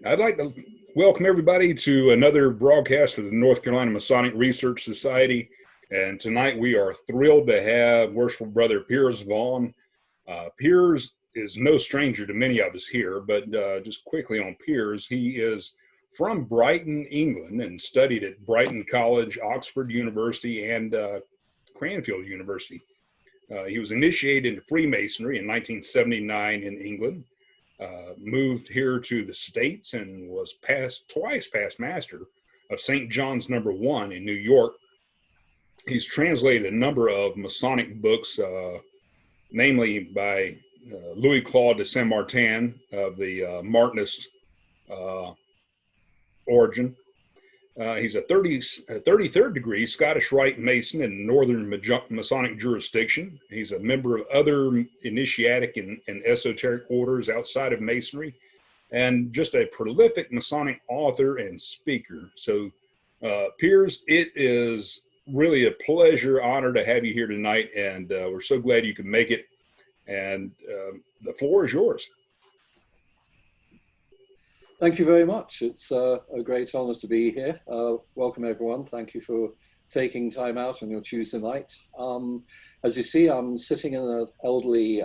I'd like to welcome everybody to another broadcast of the North Carolina Masonic Research Society. And tonight we are thrilled to have Worshipful Brother Piers Vaughan. Piers is no stranger to many of us here, but just quickly on Piers, he is from Brighton, England, and studied at Brighton College, Oxford University, and Cranfield University. He was initiated into Freemasonry in 1979 in England. Moved here to the States and was twice past master of St. John's No. 1 in New York. He's translated a number of Masonic books, namely by Louis Claude de Saint Martin of the Martinist origin. He's a 33rd degree Scottish Rite Mason in Northern Masonic jurisdiction. He's a member of other initiatic and esoteric orders outside of Masonry, and just a prolific Masonic author and speaker. So, Piers, it is really a pleasure, honor to have you here tonight, and we're so glad you could make it. And the floor is yours. Thank you very much. It's a great honor to be here. Welcome, everyone. Thank you for taking time out on your Tuesday night. As you see, I'm sitting in an elderly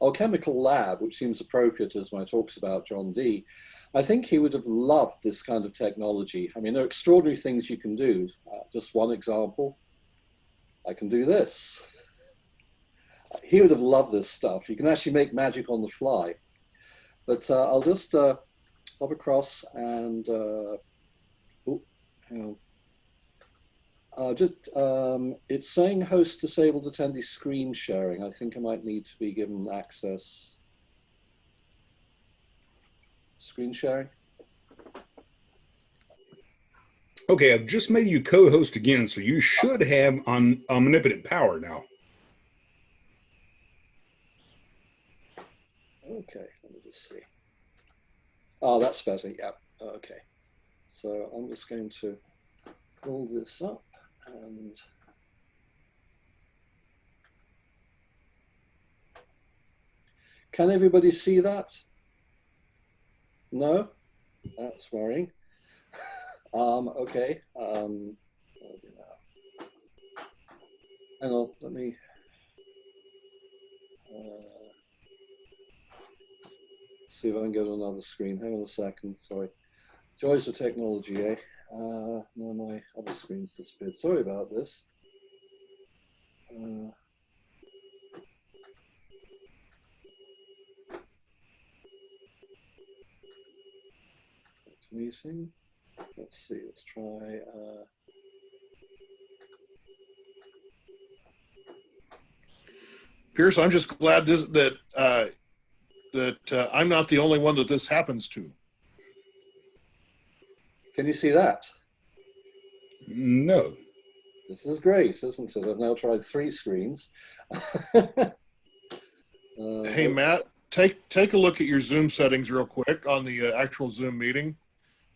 alchemical lab, which seems appropriate as my talks about John Dee. I think he would have loved this kind of technology. I mean, there are extraordinary things you can do. Just one example, I can do this. He would have loved this stuff. You can actually make magic on the fly. But I'll just hop across and hang on. It's saying host disabled attendee screen sharing. I think I might need to be given access. Screen sharing. Okay, I've just made you co-host again, so you should have omnipotent power now. Okay, let me just see. Oh, that's better. Yeah. Okay. So I'm just going to pull this up and can everybody see that? No? That's worrying. Okay. Hang on, let me see if I can go to another screen. Hang on a second, sorry. Joys of technology, eh? No, my other screen's disappeared. Sorry about this. Meeting. Let's see, let's try. Piers, I'm just glad that I'm not the only one that this happens to. Can you see that? No. This is great, isn't it? I've now tried 3 screens. Hey, Matt, take a look at your Zoom settings real quick on the actual Zoom meeting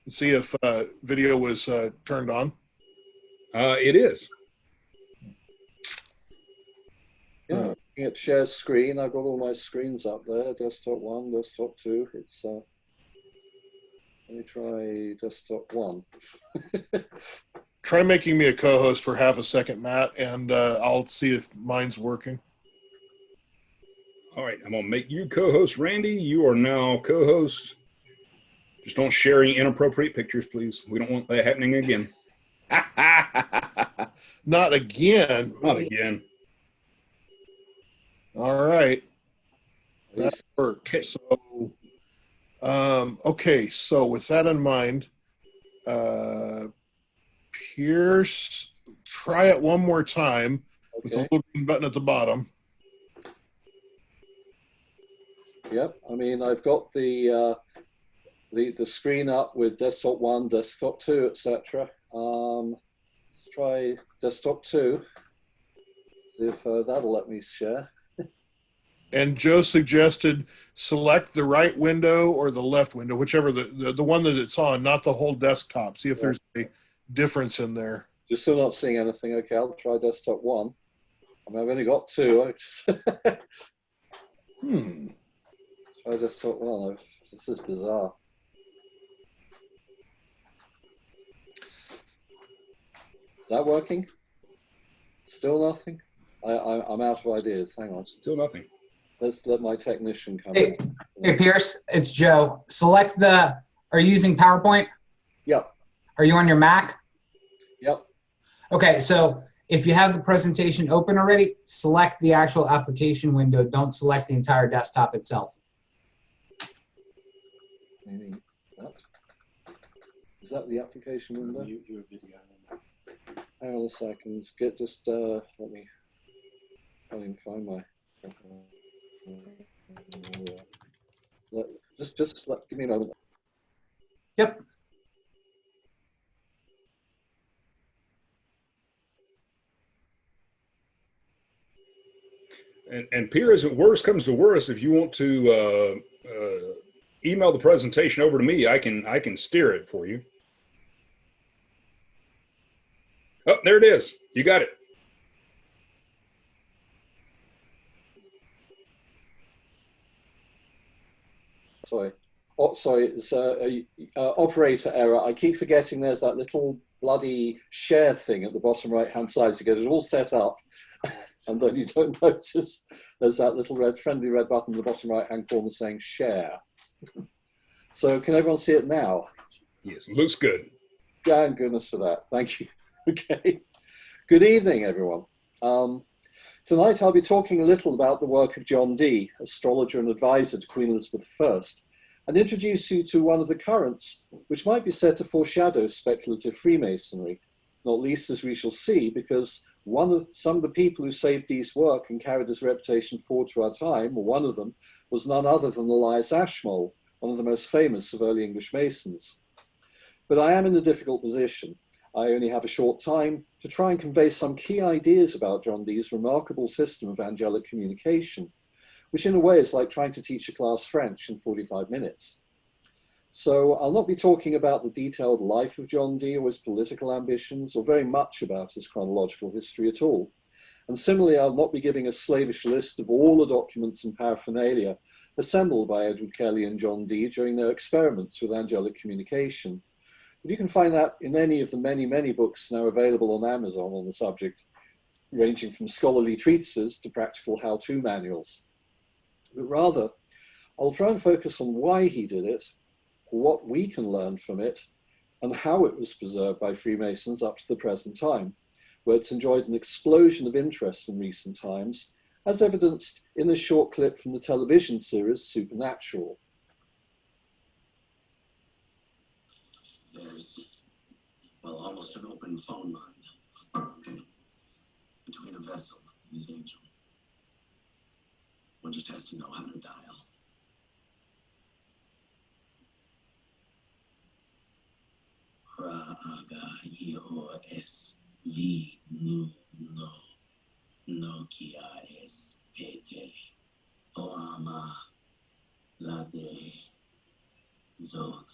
and see if video was turned on. It is. Yeah, it shares screen. I've got all my screens up there. Desktop 1, desktop 2. It's let me try desktop 1. Try making me a co-host for half a second, Matt, and I'll see if mine's working. All right, I'm going to make you co-host. Randy, you are now co-host. Just don't share any inappropriate pictures, please. We don't want that happening again. Not again. Not again. All right. That worked. Okay. So, okay. So with that in mind, Piers, try it one more time with the little green button at the bottom. Yep. I mean, I've got the screen up with desktop 1, desktop 2, etc. Let's try desktop 2. See if that'll let me share. And Joe suggested select the right window or the left window, whichever the one that it's on, not the whole desktop. See if there's a difference in there. You're still not seeing anything. Okay, I'll try desktop 1. I mean, I've only got 2. Try desktop 1. This is bizarre. that working? Still nothing? I'm out of ideas. Hang on. Still nothing. Let's let my technician come Hey, in. hey, Pierce, it's Joe. Select are you using PowerPoint? Yep. Are you on your Mac? Yep. Okay, so if you have the presentation open already, select the actual application window. Don't select the entire desktop itself. Maybe that. Is that the application window? Your video. Hang on a second. Let me. I can't even find my. Give me a moment. Yep. And Piers, if worst comes to worst, if you want to email the presentation over to me, I can steer it for you. Oh, there it is. You got it. Sorry. Oh, sorry, it's operator error. I keep forgetting there's that little bloody share thing at the bottom right-hand side to get it all set up. And then you don't notice there's that little friendly red button in the bottom right-hand corner saying share. So can everyone see it now? Yes, looks good. Thank goodness for that. Thank you. Okay. Good evening, everyone. Tonight I'll be talking a little about the work of John Dee, astrologer and advisor to Queen Elizabeth I, and introduce you to one of the currents which might be said to foreshadow speculative Freemasonry, not least as we shall see, because some of the people who saved Dee's work and carried his reputation forward to our time, or one of them, was none other than Elias Ashmole, one of the most famous of early English Masons. But I am in a difficult position. I only have a short time to try and convey some key ideas about John Dee's remarkable system of angelic communication, which in a way is like trying to teach a class French in 45 minutes. So I'll not be talking about the detailed life of John Dee or his political ambitions, or very much about his chronological history at all. And similarly, I'll not be giving a slavish list of all the documents and paraphernalia assembled by Edward Kelly and John Dee during their experiments with angelic communication. But you can find that in any of the many, many books now available on Amazon on the subject, ranging from scholarly treatises to practical how-to manuals. But rather, I'll try and focus on why he did it, what we can learn from it, and how it was preserved by Freemasons up to the present time, where it's enjoyed an explosion of interest in recent times, as evidenced in this short clip from the television series Supernatural. There's, well, almost an open phone line between a vessel and his angel. One just has to know how to dial. Ra-aga-yo-es vi-nu-no Nokia-es-pete Oama Lade Zod.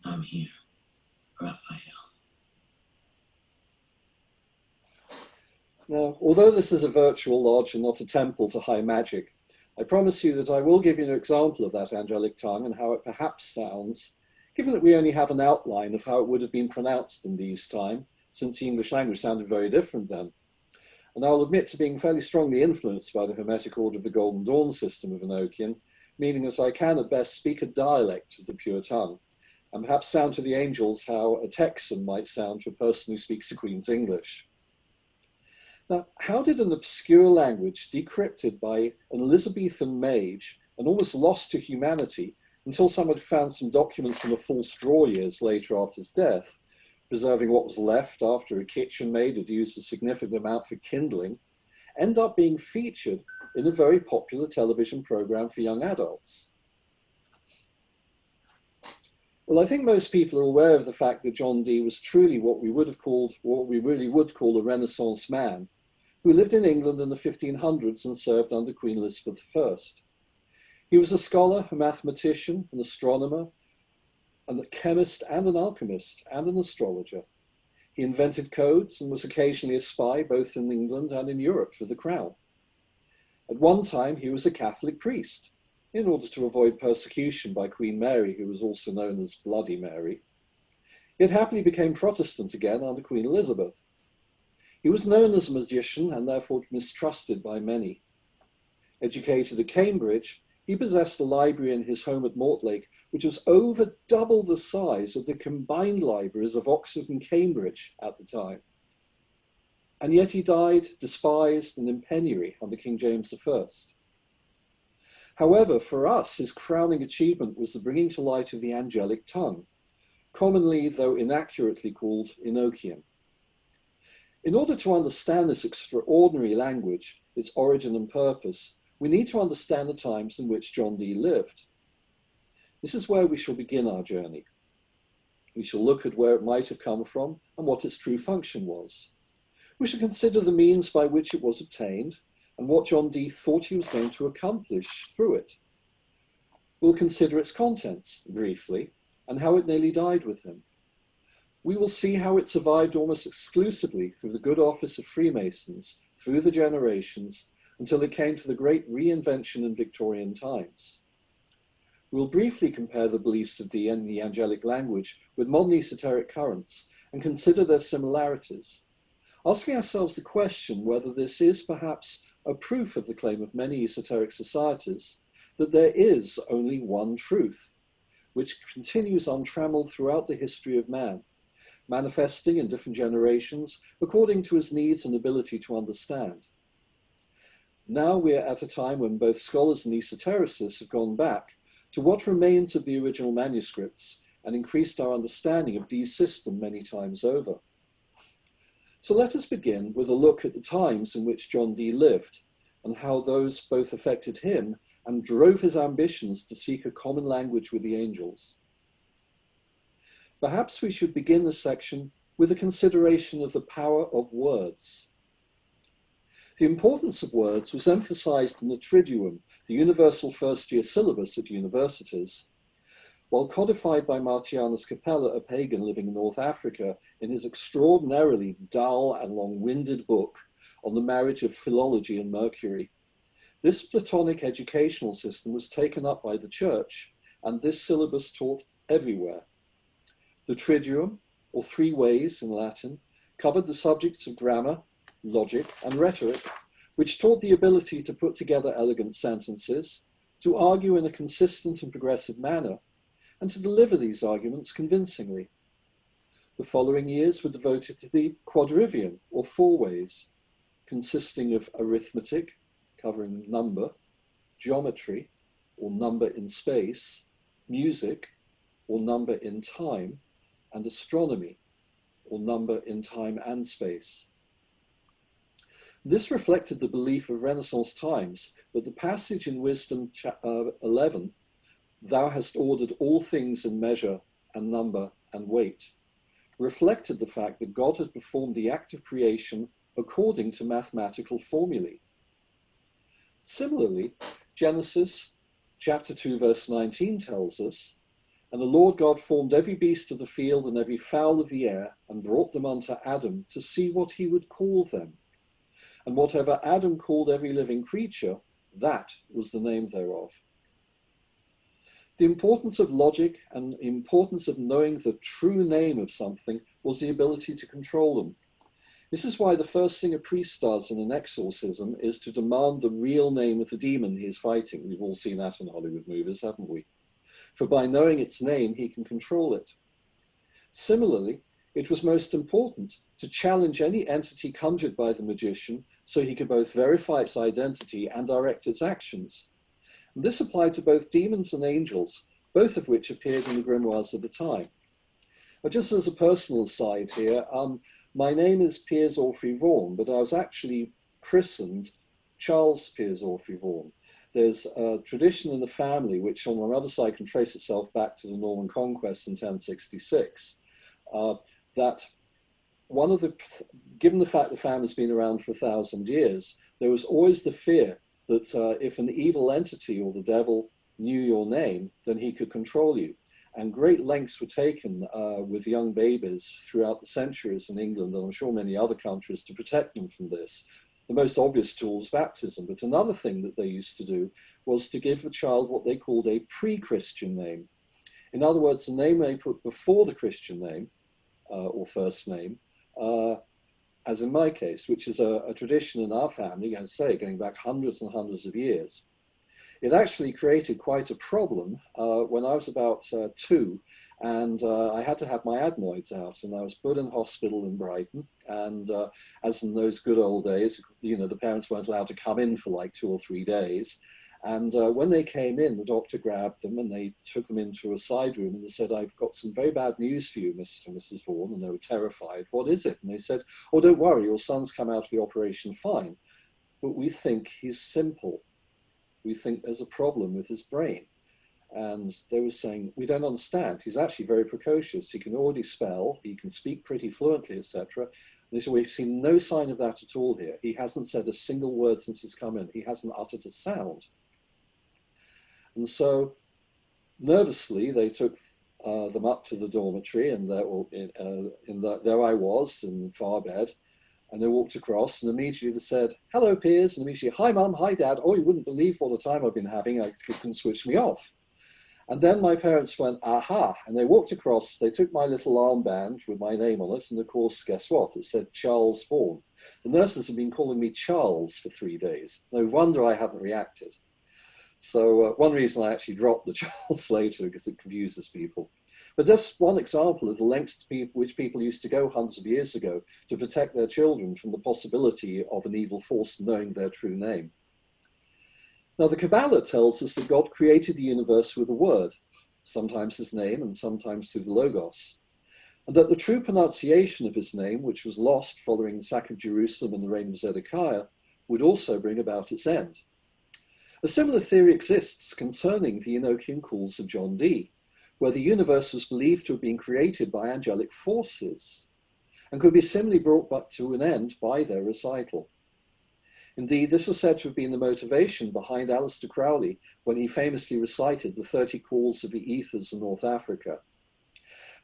I'm here, Raphael. Now, although this is a virtual lodge and not a temple to high magic, I promise you that I will give you an example of that angelic tongue and how it perhaps sounds, given that we only have an outline of how it would have been pronounced in Dee's time, since the English language sounded very different then. And I'll admit to being fairly strongly influenced by the Hermetic Order of the Golden Dawn system of Enochian, meaning that I can at best speak a dialect of the pure tongue, and perhaps sound to the angels how a Texan might sound to a person who speaks the Queen's English. Now, how did an obscure language decrypted by an Elizabethan mage and almost lost to humanity until someone found some documents from the false draw years later after his death, preserving what was left after a kitchen maid had used a significant amount for kindling, end up being featured in a very popular television program for young adults? Well, I think most people are aware of the fact that John Dee was truly what we really would call a Renaissance man, who lived in England in the 1500s and served under Queen Elizabeth I. He was a scholar, a mathematician, an astronomer, a chemist and an alchemist, and an astrologer. He invented codes and was occasionally a spy both in England and in Europe for the crown. At one time, he was a Catholic priest, in order to avoid persecution by Queen Mary, who was also known as Bloody Mary. He had happily became Protestant again under Queen Elizabeth. He was known as a magician and therefore mistrusted by many. Educated at Cambridge, he possessed a library in his home at Mortlake, which was over double the size of the combined libraries of Oxford and Cambridge at the time. And yet he died despised and in penury under King James I. However, for us, his crowning achievement was the bringing to light of the angelic tongue, commonly, though inaccurately, called Enochian. In order to understand this extraordinary language, its origin and purpose, we need to understand the times in which John Dee lived. This is where we shall begin our journey. We shall look at where it might have come from and what its true function was. We shall consider the means by which it was obtained and what John Dee thought he was going to accomplish through it. We'll consider its contents briefly and how it nearly died with him. We will see how it survived almost exclusively through the good office of Freemasons through the generations until it came to the great reinvention in Victorian times. We'll briefly compare the beliefs of Dee and the angelic language with modern esoteric currents and consider their similarities, asking ourselves the question whether this is perhaps a proof of the claim of many esoteric societies that there is only one truth, which continues untrammeled throughout the history of man, manifesting in different generations according to his needs and ability to understand. Now we are at a time when both scholars and esotericists have gone back to what remains of the original manuscripts and increased our understanding of Dee's system many times over. So let us begin with a look at the times in which John Dee lived and how those both affected him and drove his ambitions to seek a common language with the angels. Perhaps we should begin this section with a consideration of the power of words. The importance of words was emphasized in the Triduum, the universal first-year syllabus at universities, while codified by Martianus Capella, a pagan living in North Africa, in his extraordinarily dull and long-winded book on the marriage of philology and Mercury. This Platonic educational system was taken up by the Church, and this syllabus taught everywhere. The Triduum, or three ways in Latin, covered the subjects of grammar, logic, and rhetoric, which taught the ability to put together elegant sentences, to argue in a consistent and progressive manner, and to deliver these arguments convincingly. The following years were devoted to the Quadrivium, or four ways, consisting of arithmetic, covering number, geometry, or number in space, music, or number in time, and astronomy, or number in time and space. This reflected the belief of Renaissance times that the passage in Wisdom 11, "Thou hast ordered all things in measure and number and weight," reflected the fact that God had performed the act of creation according to mathematical formulae. Similarly, Genesis chapter 2, verse 19 tells us, "And the Lord God formed every beast of the field and every fowl of the air, and brought them unto Adam to see what he would call them. And whatever Adam called every living creature, that was the name thereof." The importance of logic and the importance of knowing the true name of something was the ability to control them. This is why the first thing a priest does in an exorcism is to demand the real name of the demon he is fighting. We've all seen that in Hollywood movies, haven't we? For by knowing its name, he can control it. Similarly, it was most important to challenge any entity conjured by the magician so he could both verify its identity and direct its actions. And this applied to both demons and angels, both of which appeared in the grimoires of the time. Now, just as a personal aside here, my name is Piers Vaughan, but I was actually christened Charles Piers Vaughan. There's a tradition in the family, which on one other side can trace itself back to the Norman Conquest in 1066, that given the fact the family's been around for 1,000 years, there was always the fear that if an evil entity or the devil knew your name, then he could control you. And great lengths were taken with young babies throughout the centuries in England, and I'm sure many other countries, to protect them from this. The most obvious tool was baptism, but another thing that they used to do was to give a child what they called a pre-Christian name. In other words, a name they put before the Christian name, or first name, as in my case, which is a tradition in our family, as I say, going back hundreds and hundreds of years. It actually created quite a problem when I was about 2, and I had to have my adenoids out, and I was put in hospital in Brighton. And as in those good old days, you know, the parents weren't allowed to come in for like 2 or 3 days. And when they came in, the doctor grabbed them and they took them into a side room and they said, "I've got some very bad news for you, Mr. and Mrs. Vaughan." And they were terrified. "What is it?" And they said, "Oh, don't worry, your son's come out of the operation fine, but we think he's simple. We think there's a problem with his brain." And they were saying, "We don't understand. He's actually very precocious. He can already spell, he can speak pretty fluently, etc." And they said, "We've seen no sign of that at all here. He hasn't said a single word since he's come in. He hasn't uttered a sound." And so nervously, they took them up to the dormitory, and there I was in the far bed. And they walked across, and immediately they said, "Hello, Piers," and immediately, "Hi, Mum, hi, Dad. Oh, you wouldn't believe what a time I've been having. You can switch me off." And then my parents went, "Aha," and they walked across, they took my little armband with my name on it, and of course, guess what? It said Charles Vaughan. The nurses have been calling me Charles for 3 days. No wonder I hadn't reacted. So one reason I actually dropped the Charles later, because it confuses people. But just one example of the lengths to which people used to go hundreds of years ago to protect their children from the possibility of an evil force knowing their true name. Now, the Kabbalah tells us that God created the universe with a word, sometimes his name and sometimes through the Logos, and that the true pronunciation of his name, which was lost following the sack of Jerusalem in the reign of Zedekiah, would also bring about its end. A similar theory exists concerning the Enochian calls of John Dee, where the universe was believed to have been created by angelic forces and could be similarly brought back to an end by their recital. Indeed, this was said to have been the motivation behind Aleister Crowley when he famously recited the 30 calls of the ethers in North Africa.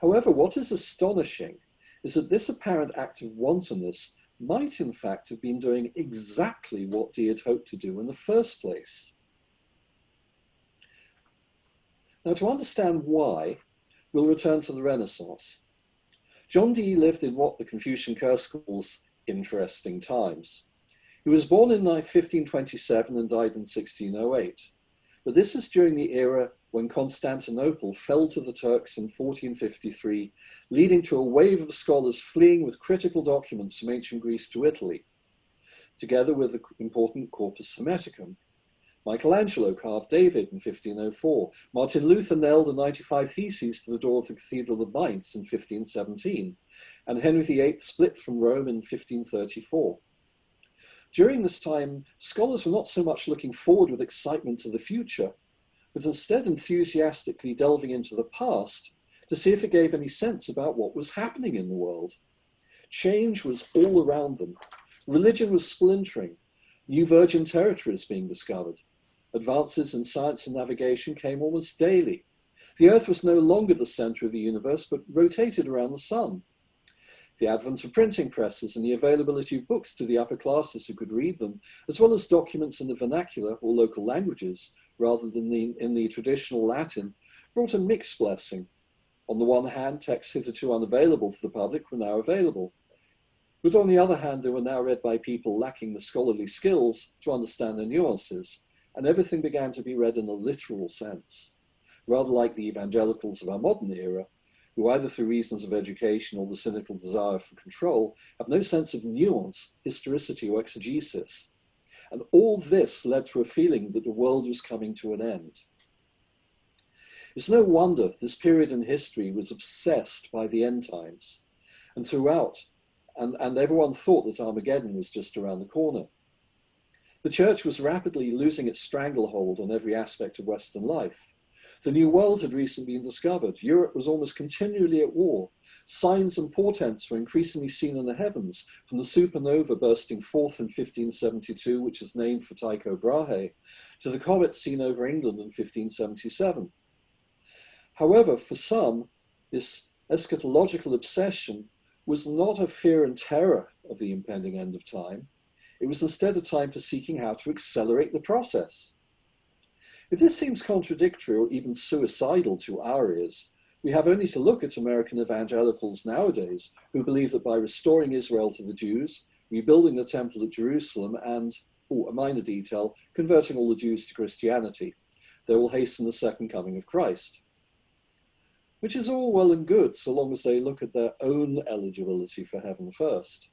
However, what is astonishing is that this apparent act of wantonness might in fact have been doing exactly what Dee had hoped to do in the first place. Now, to understand why, we'll return to the Renaissance. John Dee lived in what the Confucian curse calls interesting times. He was born in 1527 and died in 1608. But this is during the era when Constantinople fell to the Turks in 1453, leading to a wave of scholars fleeing with critical documents from ancient Greece to Italy, together with the important Corpus Hermeticum. Michelangelo carved David in 1504. Martin Luther nailed the 95 Theses to the door of the Cathedral of Mainz in 1517. And Henry VIII split from Rome in 1534. During this time, scholars were not so much looking forward with excitement to the future, but instead enthusiastically delving into the past to see if it gave any sense about what was happening in the world. Change was all around them. Religion was splintering. New virgin territories being discovered. Advances in science and navigation came almost daily. The Earth was no longer the center of the universe, but rotated around the sun. The advent of printing presses and the availability of books to the upper classes who could read them, as well as documents in the vernacular or local languages, rather than in the traditional Latin, brought a mixed blessing. On the one hand, texts hitherto unavailable to the public were now available. But on the other hand, they were now read by people lacking the scholarly skills to understand the nuances, and everything began to be read in a literal sense, rather like the evangelicals of our modern era, who either through reasons of education or the cynical desire for control, have no sense of nuance, historicity, or exegesis. And all this led to a feeling that the world was coming to an end. It's no wonder this period in history was obsessed by the end times, and throughout, and everyone thought that Armageddon was just around the corner. The church was rapidly losing its stranglehold on every aspect of Western life. The New World had recently been discovered. Europe was almost continually at war. Signs and portents were increasingly seen in the heavens, from the supernova bursting forth in 1572, which is named for Tycho Brahe, to the comet seen over England in 1577. However, for some, this eschatological obsession was not a fear and terror of the impending end of time. It was instead a time for seeking how to accelerate the process. If this seems contradictory or even suicidal to our ears, We have only to look at American evangelicals nowadays who believe that by restoring Israel to the Jews, rebuilding the temple at Jerusalem, and, a minor detail, converting all the Jews to Christianity, they will hasten the second coming of Christ. Which is all well and good, so long as they look at their own eligibility for heaven first.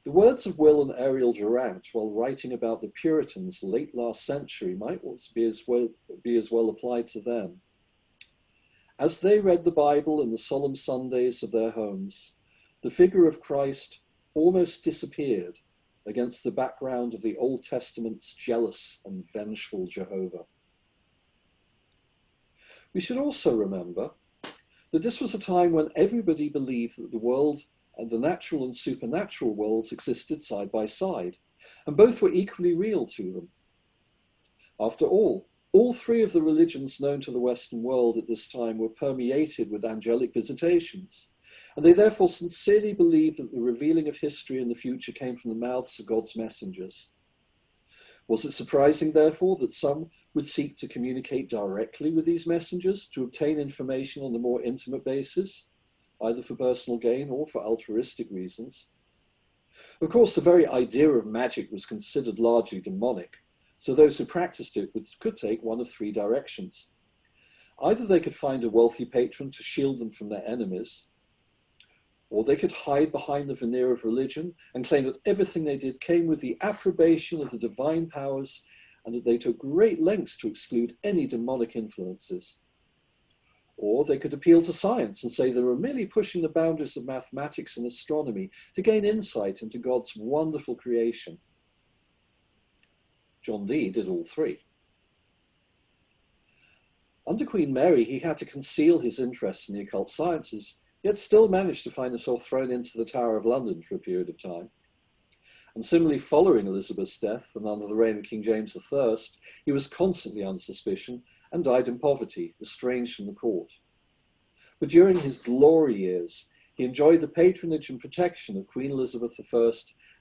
The words of Will and Ariel Durant, while writing about the Puritans late last century, might be as well applied to them. As they read the Bible in the solemn Sundays of their homes, the figure of Christ almost disappeared against the background of the Old Testament's jealous and vengeful Jehovah. We should also remember that this was a time when everybody believed that the world and the natural and supernatural worlds existed side by side, and both were equally real to them. After all three of the religions known to the Western world at this time were permeated with angelic visitations, and they therefore sincerely believed that the revealing of history in the future came from the mouths of God's messengers. Was it surprising, therefore, that some would seek to communicate directly with these messengers to obtain information on a more intimate basis, either for personal gain or for altruistic reasons? Of course, the very idea of magic was considered largely demonic, so those who practiced it could take one of three directions. Either they could find a wealthy patron to shield them from their enemies, or they could hide behind the veneer of religion and claim that everything they did came with the approbation of the divine powers and that they took great lengths to exclude any demonic influences. Or they could appeal to science and say they were merely pushing the boundaries of mathematics and astronomy to gain insight into God's wonderful creation. John Dee did all three. Under Queen Mary, he had to conceal his interest in the occult sciences, yet still managed to find himself thrown into the Tower of London for a period of time. And similarly, following Elizabeth's death and under the reign of King James I, he was constantly under suspicion and died in poverty, estranged from the court. But during his glory years, he enjoyed the patronage and protection of Queen Elizabeth I,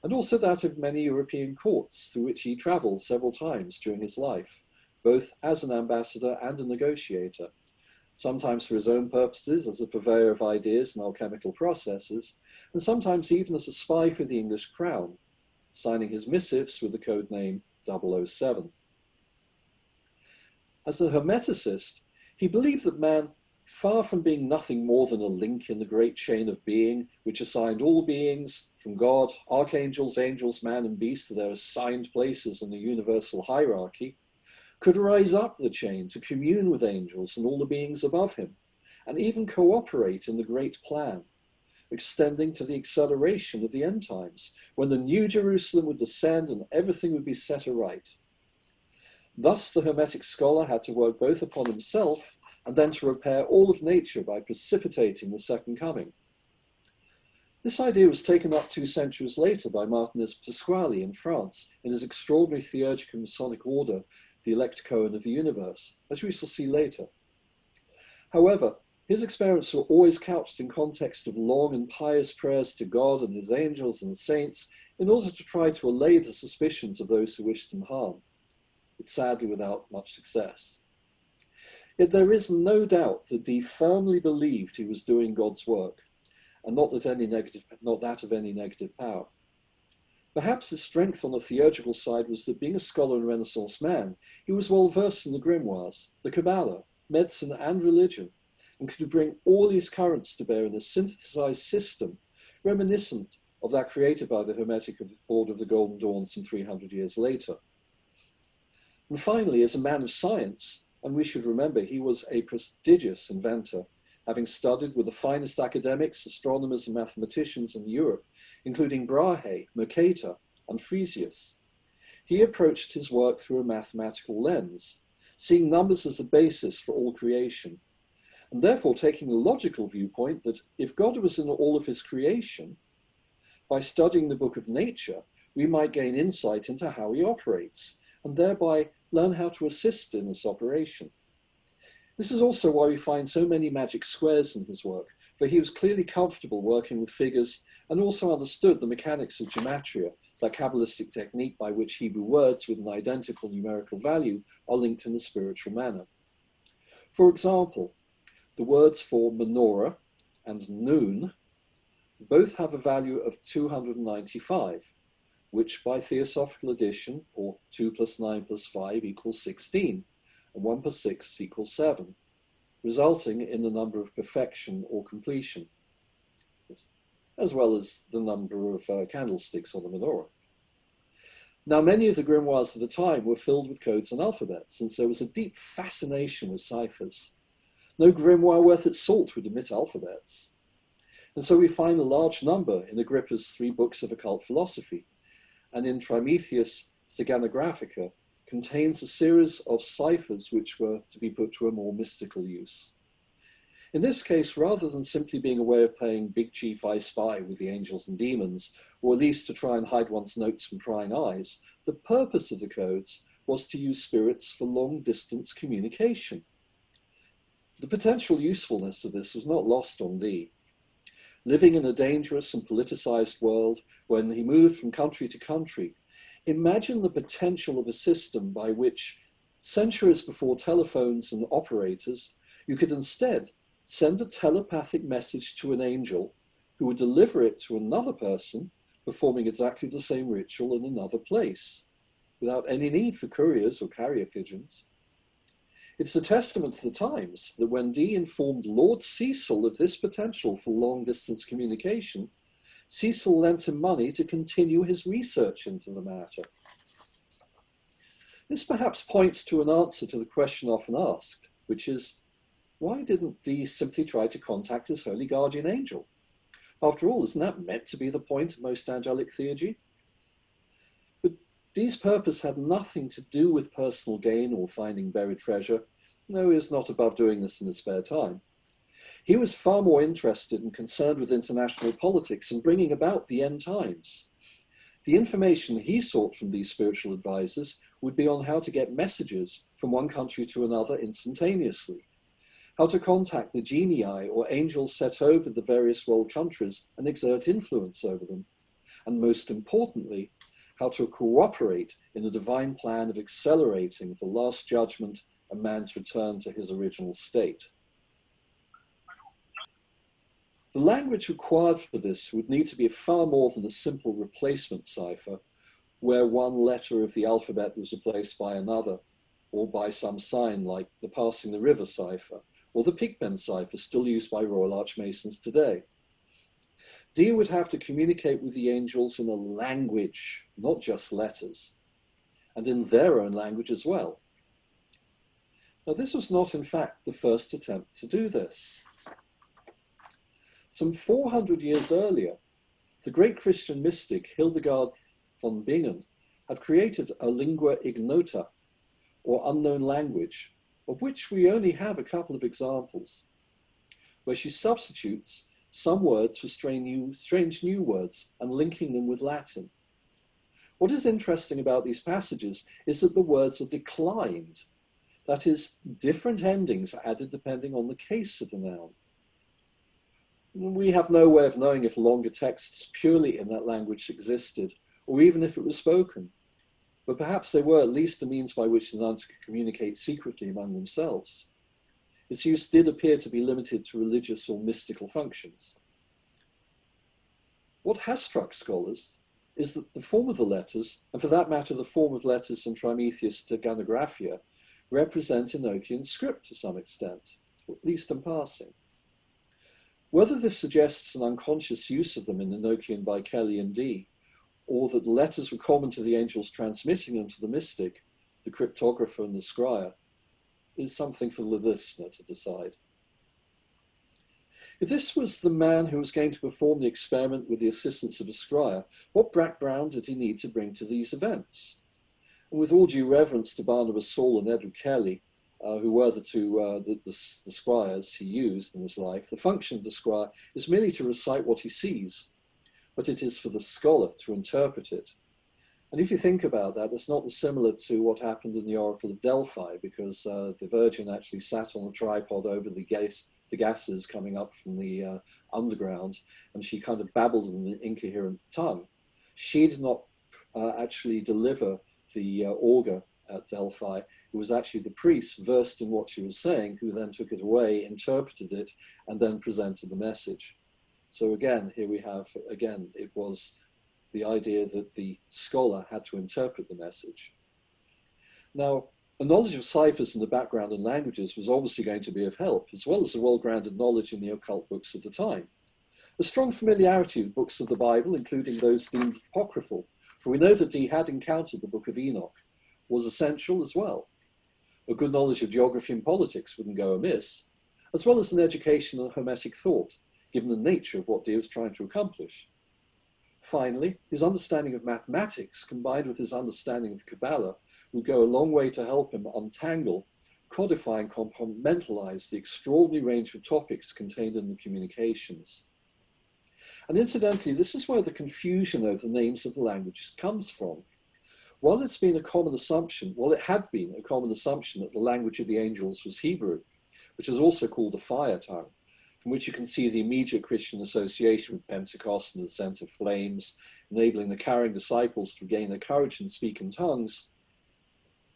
and also that of many European courts through which he travelled several times during his life, both as an ambassador and a negotiator, sometimes for his own purposes as a purveyor of ideas and alchemical processes, and sometimes even as a spy for the English crown, signing his missives with the code name 007. As a Hermeticist, he believed that man, far from being nothing more than a link in the great chain of being, which assigned all beings, from God, archangels, angels, man, and beast, to their assigned places in the universal hierarchy, could rise up the chain to commune with angels and all the beings above him, and even cooperate in the great plan, extending to the acceleration of the end times, when the New Jerusalem would descend and everything would be set aright. Thus, the Hermetic scholar had to work both upon himself and then to repair all of nature by precipitating the second coming. This idea was taken up 2 centuries later by Martinez Pasquale in France in his extraordinary theurgic and Masonic order, the elect Cohen of the universe, as we shall see later. However, his experiments were always couched in context of long and pious prayers to God and his angels and saints in order to try to allay the suspicions of those who wished him harm, but sadly without much success. Yet there is no doubt that Dee firmly believed he was doing God's work, and not that of any negative power. Perhaps his strength on the theurgical side was that being a scholar and Renaissance man, he was well versed in the grimoires, the Kabbalah, medicine, and religion, and could bring all these currents to bear in a synthesized system reminiscent of that created by the Hermetic Order of the Golden Dawn some 300 years later. And finally, as a man of science, and we should remember he was a prestigious inventor, having studied with the finest academics, astronomers, and mathematicians in Europe, including Brahe, Mercator, and Frisius. He approached his work through a mathematical lens, seeing numbers as the basis for all creation, and therefore taking the logical viewpoint that if God was in all of his creation, by studying the book of nature, we might gain insight into how he operates, and thereby learn how to assist in this operation. This is also why we find so many magic squares in his work, for he was clearly comfortable working with figures and also understood the mechanics of gematria, that Kabbalistic technique by which Hebrew words with an identical numerical value are linked in a spiritual manner. For example, the words for menorah and noon both have a value of 295, which by theosophical addition, or 2 plus 9 plus 5 equals 16, and 1 plus 6 equals 7, resulting in the number of perfection or completion, as well as the number of candlesticks on the menorah. Now, many of the grimoires of the time were filled with codes and alphabets, since there was a deep fascination with ciphers. No grimoire worth its salt would omit alphabets. And so we find a large number in Agrippa's 3 books of occult philosophy, and in Trimethius' Steganographica contains a series of ciphers which were to be put to a more mystical use. In this case, rather than simply being a way of playing Big Chief I Spy with the angels and demons, or at least to try and hide one's notes from prying eyes, the purpose of the codes was to use spirits for long-distance communication. The potential usefulness of this was not lost on Dee. Living in a dangerous and politicized world, when he moved from country to country, imagine the potential of a system by which, centuries before telephones and operators, you could instead send a telepathic message to an angel who would deliver it to another person performing exactly the same ritual in another place, without any need for couriers or carrier pigeons. It's a testament to the times that when Dee informed Lord Cecil of this potential for long-distance communication, Cecil lent him money to continue his research into the matter. This perhaps points to an answer to the question often asked, which is, why didn't Dee simply try to contact his holy guardian angel? After all, isn't that meant to be the point of most angelic theurgy? But Dee's purpose had nothing to do with personal gain or finding buried treasure. No, he is not above doing this in his spare time. He was far more interested and concerned with international politics and bringing about the end times. The information he sought from these spiritual advisors would be on how to get messages from one country to another instantaneously, how to contact the genii or angels set over the various world countries and exert influence over them, and most importantly, how to cooperate in the divine plan of accelerating the last judgment and man's return to his original state. The language required for this would need to be far more than a simple replacement cipher, where one letter of the alphabet was replaced by another, or by some sign like the passing the river cipher, or the pigpen cipher still used by Royal Archmasons today. Dee would have to communicate with the angels in a language, not just letters, and in their own language as well. Now, this was not, in fact, the first attempt to do this. Some 400 years earlier, the great Christian mystic Hildegard von Bingen had created a lingua ignota, or unknown language, of which we only have a couple of examples, where she substitutes some words for strange new words and linking them with Latin. What is interesting about these passages is that the words are declined, that is, different endings are added depending on the case of the noun. We have no way of knowing if longer texts purely in that language existed, or even if it was spoken. But perhaps they were at least a means by which the nuns could communicate secretly among themselves. Its use did appear to be limited to religious or mystical functions. What has struck scholars is that the form of the letters, and for that matter the form of letters in Trimethius' Steganographia, represent Enochian script to some extent, or at least in passing. Whether this suggests an unconscious use of them in Enochian by Kelly and Dee, or that letters were common to the angels transmitting them to the mystic, the cryptographer and the scryer, is something for the listener to decide. If this was the man who was going to perform the experiment with the assistance of a scryer, what background did he need to bring to these events? And with all due reverence to Barnabas Saul and Edward Kelly, who were the two the scriers he used in his life, the function of the scryer is merely to recite what he sees, but it is for the scholar to interpret it. And if you think about that, it's not dissimilar to what happened in the Oracle of Delphi, because the Virgin actually sat on a tripod over the gases coming up from the underground, and she kind of babbled in an incoherent tongue. She did not actually deliver the auger at Delphi. It was actually the priest versed in what she was saying who then took it away, interpreted it, and then presented the message. So again, here we have, again, it was the idea that the scholar had to interpret the message. Now, a knowledge of ciphers in the background and languages was obviously going to be of help, as well as a well-grounded knowledge in the occult books of the time. A strong familiarity with books of the Bible, including those deemed apocryphal, for we know that Dee had encountered the book of Enoch, was essential as well. A good knowledge of geography and politics wouldn't go amiss, as well as an education in Hermetic thought, given the nature of what Dee was trying to accomplish. Finally, his understanding of mathematics, combined with his understanding of Kabbalah, would go a long way to help him untangle, codify, and compartmentalize the extraordinary range of topics contained in the communications. And incidentally, this is where the confusion over the names of the languages comes from. While it had been a common assumption that the language of the angels was Hebrew, which is also called the fire tongue, from which you can see the immediate Christian association with Pentecost and the descent of flames, enabling the carrying disciples to gain the courage and speak in tongues.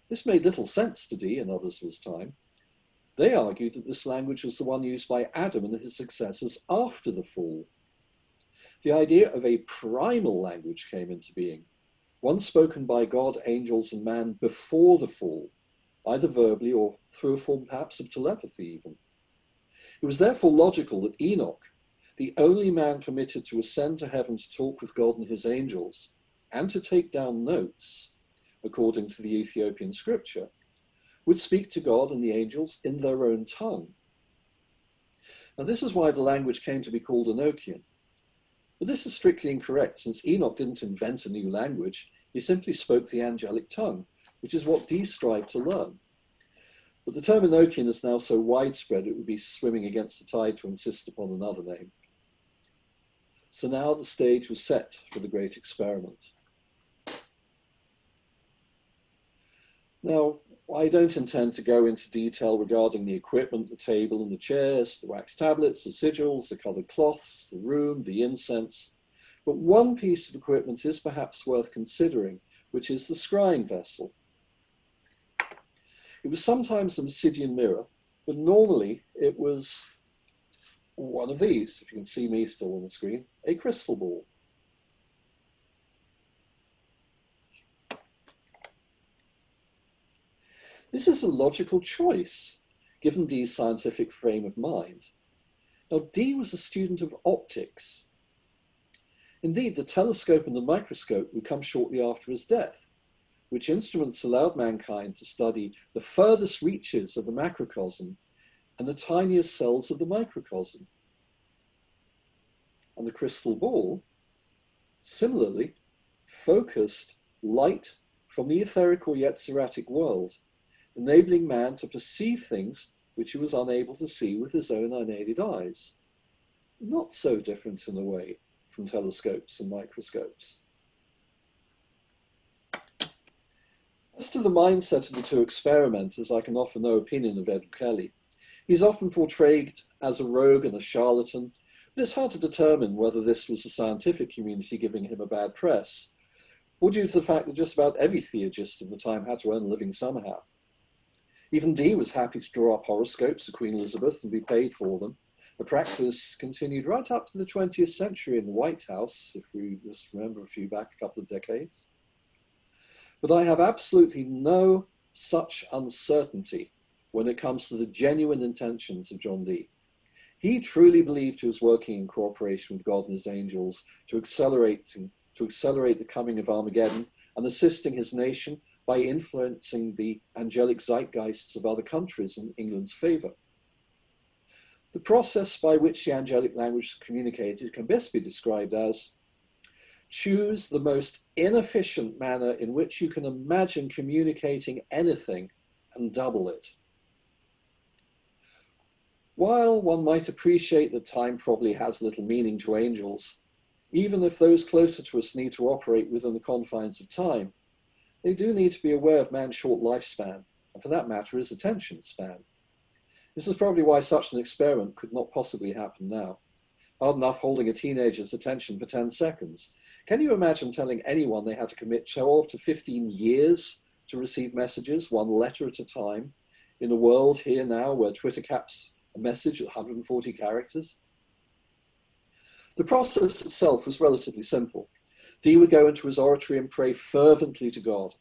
This made little sense to Dee and others of his time. They argued that this language was the one used by Adam and his successors after the fall. The idea of a primal language came into being, one spoken by God, angels, and man before the fall, either verbally or through a form perhaps of telepathy even. It was therefore logical that Enoch, the only man permitted to ascend to heaven to talk with God and his angels, and to take down notes, according to the Ethiopian scripture, would speak to God and the angels in their own tongue. Now this is why the language came to be called Enochian. But this is strictly incorrect, since Enoch didn't invent a new language, he simply spoke the angelic tongue, which is what Dee strived to learn. But the term Enochian is now so widespread it would be swimming against the tide to insist upon another name. So now the stage was set for the great experiment. Now, I don't intend to go into detail regarding the equipment, the table and the chairs, the wax tablets, the sigils, the coloured cloths, the room, the incense. But one piece of equipment is perhaps worth considering, which is the scrying vessel. It was sometimes an obsidian mirror, but normally it was one of these, if you can see me still on the screen, a crystal ball. This is a logical choice, given Dee's scientific frame of mind. Now, Dee was a student of optics. Indeed, the telescope and the microscope would come shortly after his death, which instruments allowed mankind to study the furthest reaches of the macrocosm and the tiniest cells of the microcosm. And the crystal ball, similarly, focused light from the etheric or Yetziratic world, enabling man to perceive things which he was unable to see with his own unaided eyes. Not so different in a way from telescopes and microscopes. As to the mindset of the two experimenters, I can offer no opinion of Ed Kelly. He's often portrayed as a rogue and a charlatan, but it's hard to determine whether this was the scientific community giving him a bad press, or due to the fact that just about every theogist of the time had to earn a living somehow. Even Dee was happy to draw up horoscopes of Queen Elizabeth and be paid for them. The practice continued right up to the 20th century in the White House, if we just remember a couple of decades. But I have absolutely no such uncertainty when it comes to the genuine intentions of John Dee. He truly believed he was working in cooperation with God and his angels to accelerate the coming of Armageddon and assisting his nation by influencing the angelic zeitgeists of other countries in England's favour. The process by which the angelic language is communicated can best be described as: choose the most inefficient manner in which you can imagine communicating anything and double it. While one might appreciate that time probably has little meaning to angels, even if those closer to us need to operate within the confines of time, they do need to be aware of man's short lifespan, and for that matter, his attention span. This is probably why such an experiment could not possibly happen now. Hard enough holding a teenager's attention for 10 seconds. Can you imagine telling anyone they had to commit 12 to 15 years to receive messages, one letter at a time, in a world here now where Twitter caps a message at 140 characters? The process itself was relatively simple. Dee would go into his oratory and pray fervently to God,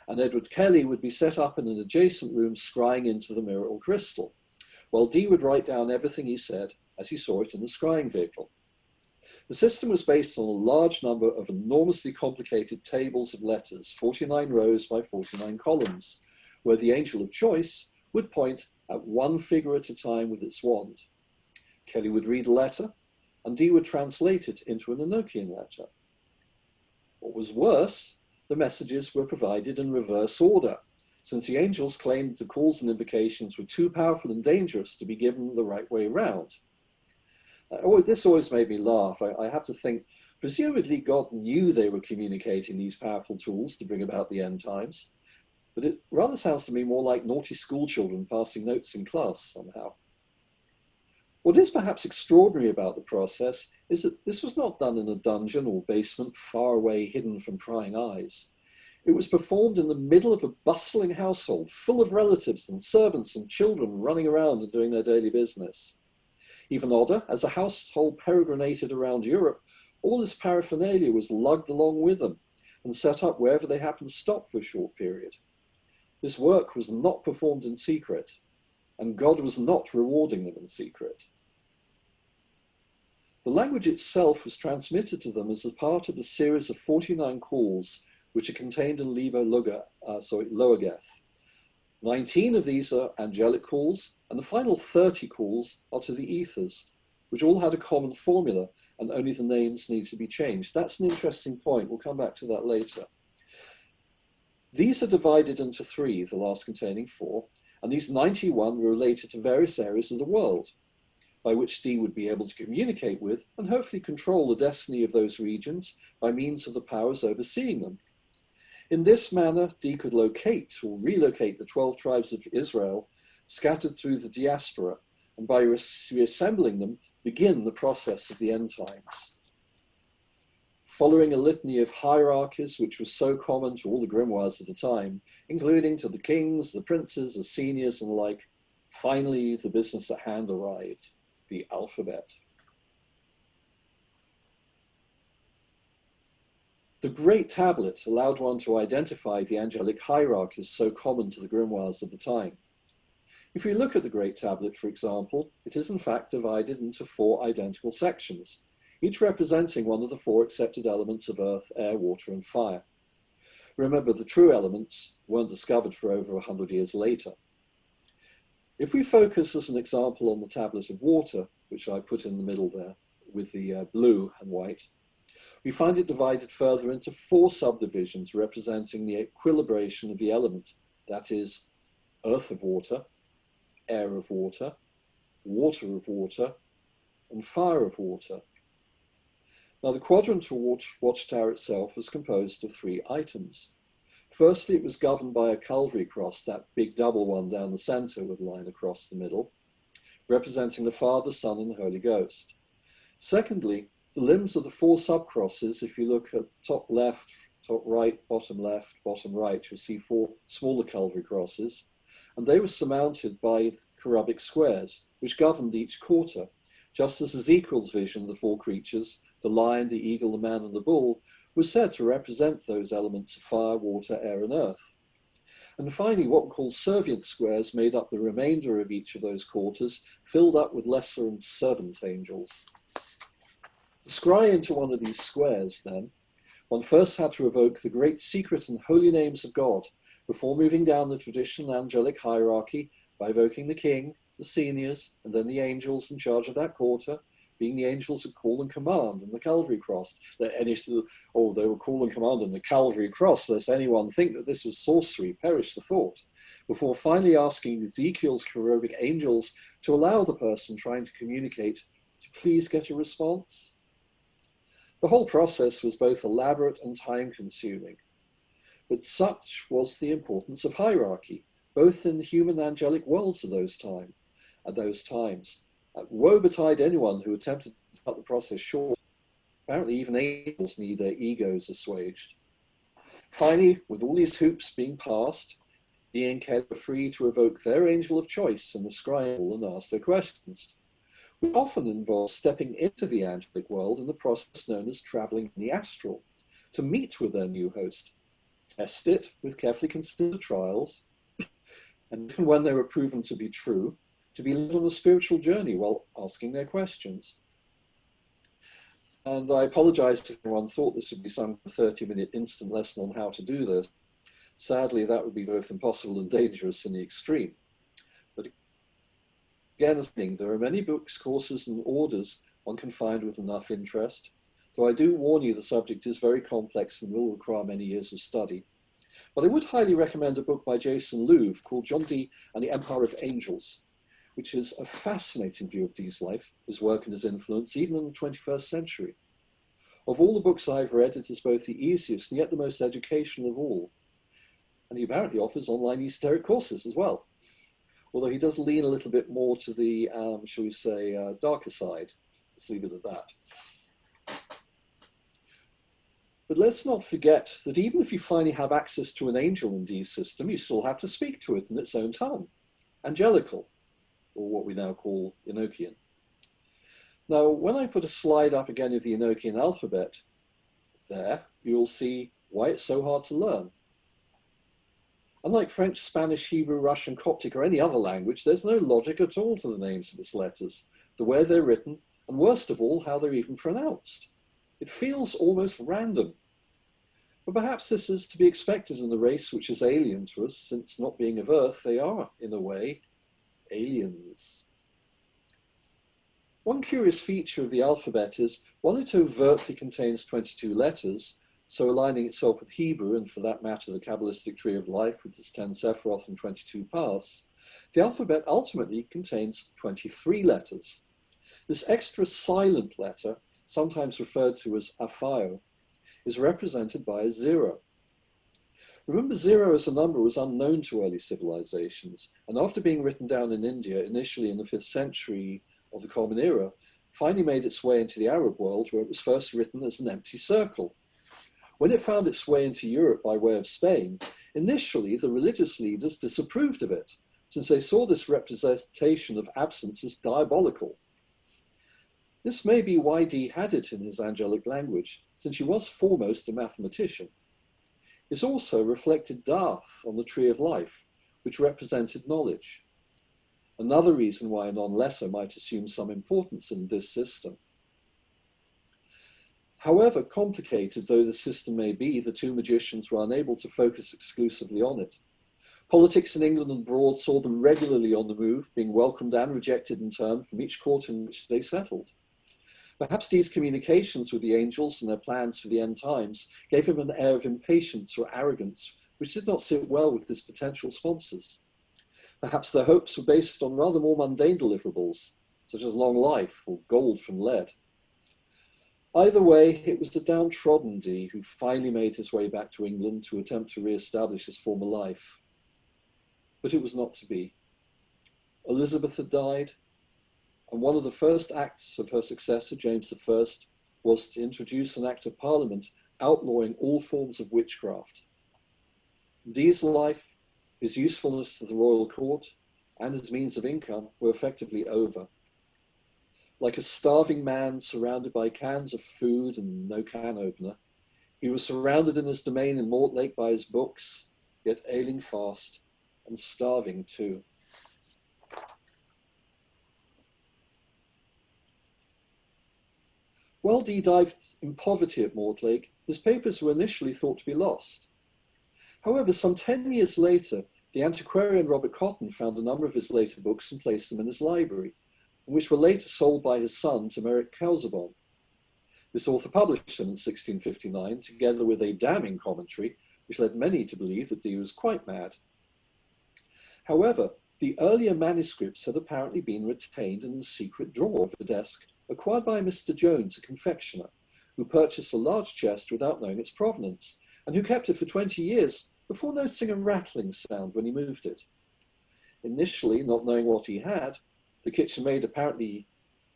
and Edward Kelly would be set up in an adjacent room scrying into the miracle crystal, while Dee would write down everything he said as he saw it in the scrying vehicle. The system was based on a large number of enormously complicated tables of letters, 49 rows by 49 columns, where the angel of choice would point at one figure at a time with its wand. Kelly would read a letter, and Dee would translate it into an Enochian letter. What was worse, the messages were provided in reverse order, since the angels claimed the calls and invocations were too powerful and dangerous to be given the right way round. This always made me laugh. I had to think, presumably God knew they were communicating these powerful tools to bring about the end times, but it rather sounds to me more like naughty school children passing notes in class somehow. What is perhaps extraordinary about the process is that this was not done in a dungeon or basement far away, hidden from prying eyes. It was performed in the middle of a bustling household, full of relatives and servants and children running around and doing their daily business. Even odder, as the household peregrinated around Europe, all this paraphernalia was lugged along with them and set up wherever they happened to stop for a short period. This work was not performed in secret, and God was not rewarding them in secret. The language itself was transmitted to them as a part of a series of 49 calls, which are contained in Loageth. 19 of these are angelic calls, and the final 30 calls are to the ethers, which all had a common formula, and only the names need to be changed. That's an interesting point. We'll come back to that later. These are divided into 3, the last containing 4, and these 91 were related to various areas of the world, by which Dee would be able to communicate with and hopefully control the destiny of those regions by means of the powers overseeing them. In this manner, Dee could locate or relocate the 12 tribes of Israel scattered through the diaspora, and by reassembling them, begin the process of the end times. Following a litany of hierarchies, which was so common to all the grimoires of the time, including to the kings, the princes, the seniors, and the like, finally the business at hand arrived, the alphabet. The Great Tablet allowed one to identify the angelic hierarchies so common to the grimoires of the time. If we look at the Great Tablet, for example, it is in fact divided into 4 identical sections, each representing one of the 4 accepted elements of earth, air, water, and fire. Remember, the true elements weren't discovered for over 100 years later. If we focus as an example on the tablet of water, which I put in the middle there with the blue and white, we find it divided further into 4 subdivisions representing the equilibration of the element, that is, earth of water, air of water, water of water, and fire of water. Now, the quadrant or watchtower itself was composed of 3 items. Firstly, it was governed by a Calvary cross, that big double one down the center with a line across the middle, representing the Father, Son, and Holy Ghost. Secondly, the limbs of the 4 subcrosses, if you look at top left, top right, bottom right, you'll see 4 smaller Calvary crosses, and they were surmounted by cherubic squares, which governed each quarter, just as Ezekiel's vision of the 4 creatures, the lion, the eagle, the man, and the bull, was said to represent those elements of fire, water, air, and earth. And finally, what we call servient squares made up the remainder of each of those quarters, filled up with lesser and servant angels. To scry into one of these squares, then, one first had to evoke the great secret and holy names of God before moving down the traditional angelic hierarchy by evoking the king, the seniors, and then the angels in charge of that quarter, being the angels of call and command and the Calvary cross. They were call and command and the Calvary cross, lest anyone think that this was sorcery, perish the thought, before finally asking Ezekiel's cherubic angels to allow the person trying to communicate to please get a response. The whole process was both elaborate and time-consuming, but such was the importance of hierarchy, both in the human and angelic worlds at those times. Woe betide anyone who attempted to cut the process short. Apparently even angels need their egos assuaged. Finally, with all these hoops being passed, Dee and Ked were free to evoke their angel of choice in the scribal and ask their questions, which often involves stepping into the angelic world in the process known as traveling in the astral, to meet with their new host, test it with carefully considered trials, and even when they were proven to be true, to be led on a spiritual journey while asking their questions. And I apologize if anyone thought this would be some 30-minute instant lesson on how to do this. Sadly, that would be both impossible and dangerous in the extreme. But again, there are many books, courses, and orders one can find with enough interest, though I do warn you the subject is very complex and will require many years of study. But I would highly recommend a book by Jason Louv called John Dee and the Empire of Angels, which is a fascinating view of Dee's life, his work and his influence, even in the 21st century. Of all the books I've read, it is both the easiest and yet the most educational of all. And he apparently offers online esoteric courses as well, although he does lean a little bit more to the, shall we say, darker side. Let's leave it at that. But let's not forget that even if you finally have access to an angel in Dee's system, you still have to speak to it in its own tongue, angelical, or what we now call Enochian. Now, when I put a slide up again of the Enochian alphabet there, you'll see why it's so hard to learn. Unlike French, Spanish, Hebrew, Russian, Coptic, or any other language, there's no logic at all to the names of its letters, the way they're written, and worst of all, how they're even pronounced. It feels almost random. But perhaps this is to be expected in the race which is alien to us, since not being of Earth, they are, in a way, aliens. One curious feature of the alphabet is, while it overtly contains 22 letters, so aligning itself with Hebrew, and for that matter, the Kabbalistic tree of life with its 10 Sephiroth and 22 paths, the alphabet ultimately contains 23 letters. This extra silent letter, sometimes referred to as Aphio, is represented by a 0. Remember, 0 as a number was unknown to early civilizations, and after being written down in India, initially in the 5th century of the Common Era, finally made its way into the Arab world, where it was first written as an empty circle. When it found its way into Europe by way of Spain, initially the religious leaders disapproved of it, since they saw this representation of absence as diabolical. This may be why Dee had it in his angelic language, since he was foremost a mathematician. It also reflected Darth on the tree of life, which represented knowledge. Another reason why a non-letter might assume some importance in this system. However complicated though the system may be, the two magicians were unable to focus exclusively on it. Politics in England and abroad saw them regularly on the move, being welcomed and rejected in turn from each court in which they settled. Perhaps these communications with the angels and their plans for the end times gave him an air of impatience or arrogance, which did not sit well with his potential sponsors. Perhaps their hopes were based on rather more mundane deliverables, such as long life or gold from lead. Either way, it was the downtrodden Dee who finally made his way back to England to attempt to re-establish his former life. But it was not to be. Elizabeth had died, and one of the first acts of her successor, James I, was to introduce an act of parliament outlawing all forms of witchcraft. Dee's life, his usefulness to the royal court, and his means of income were effectively over. Like a starving man surrounded by cans of food and no can opener, he was surrounded in his domain in Mortlake by his books, yet ailing fast and starving too. While Dee died in poverty at Mortlake, his papers were initially thought to be lost. However, some 10 years later, the antiquarian Robert Cotton found a number of his later books and placed them in his library, which were later sold by his son to Merrick Casaubon. This author published them in 1659, together with a damning commentary, which led many to believe that Dee was quite mad. However, the earlier manuscripts had apparently been retained in a secret drawer of a desk acquired by Mr. Jones, a confectioner, who purchased a large chest without knowing its provenance, and who kept it for 20 years before noticing a rattling sound when he moved it. Initially, not knowing what he had, the kitchen maid apparently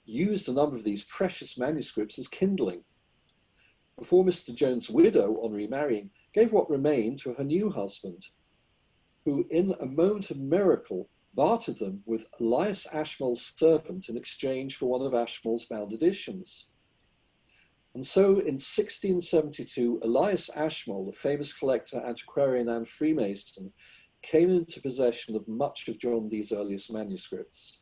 used a number of these precious manuscripts as kindling. Before Mr. Jones' widow, on remarrying, gave what remained to her new husband, who in a moment of miracle bartered them with Elias Ashmole's servant in exchange for one of Ashmole's bound editions. And so in 1672, Elias Ashmole, a famous collector, antiquarian, and Freemason, came into possession of much of John Dee's earliest manuscripts.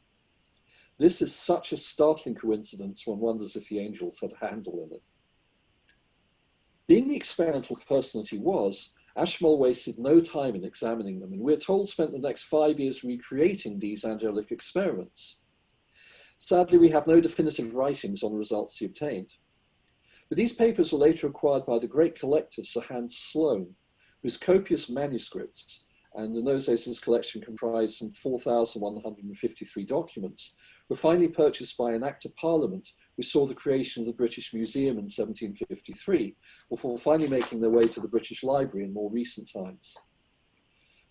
This is such a startling coincidence, one wonders if the angels had a handle in it. Being the experimental person that he was, Ashmole wasted no time in examining them, and we're told spent the next 5 years recreating these angelic experiments. Sadly, we have no definitive writings on the results he obtained. But these papers were later acquired by the great collector Sir Hans Sloane, whose copious manuscripts, and in those days his collection comprised some 4,153 documents, were finally purchased by an Act of Parliament which saw the creation of the British Museum in 1753, before finally making their way to the British Library in more recent times.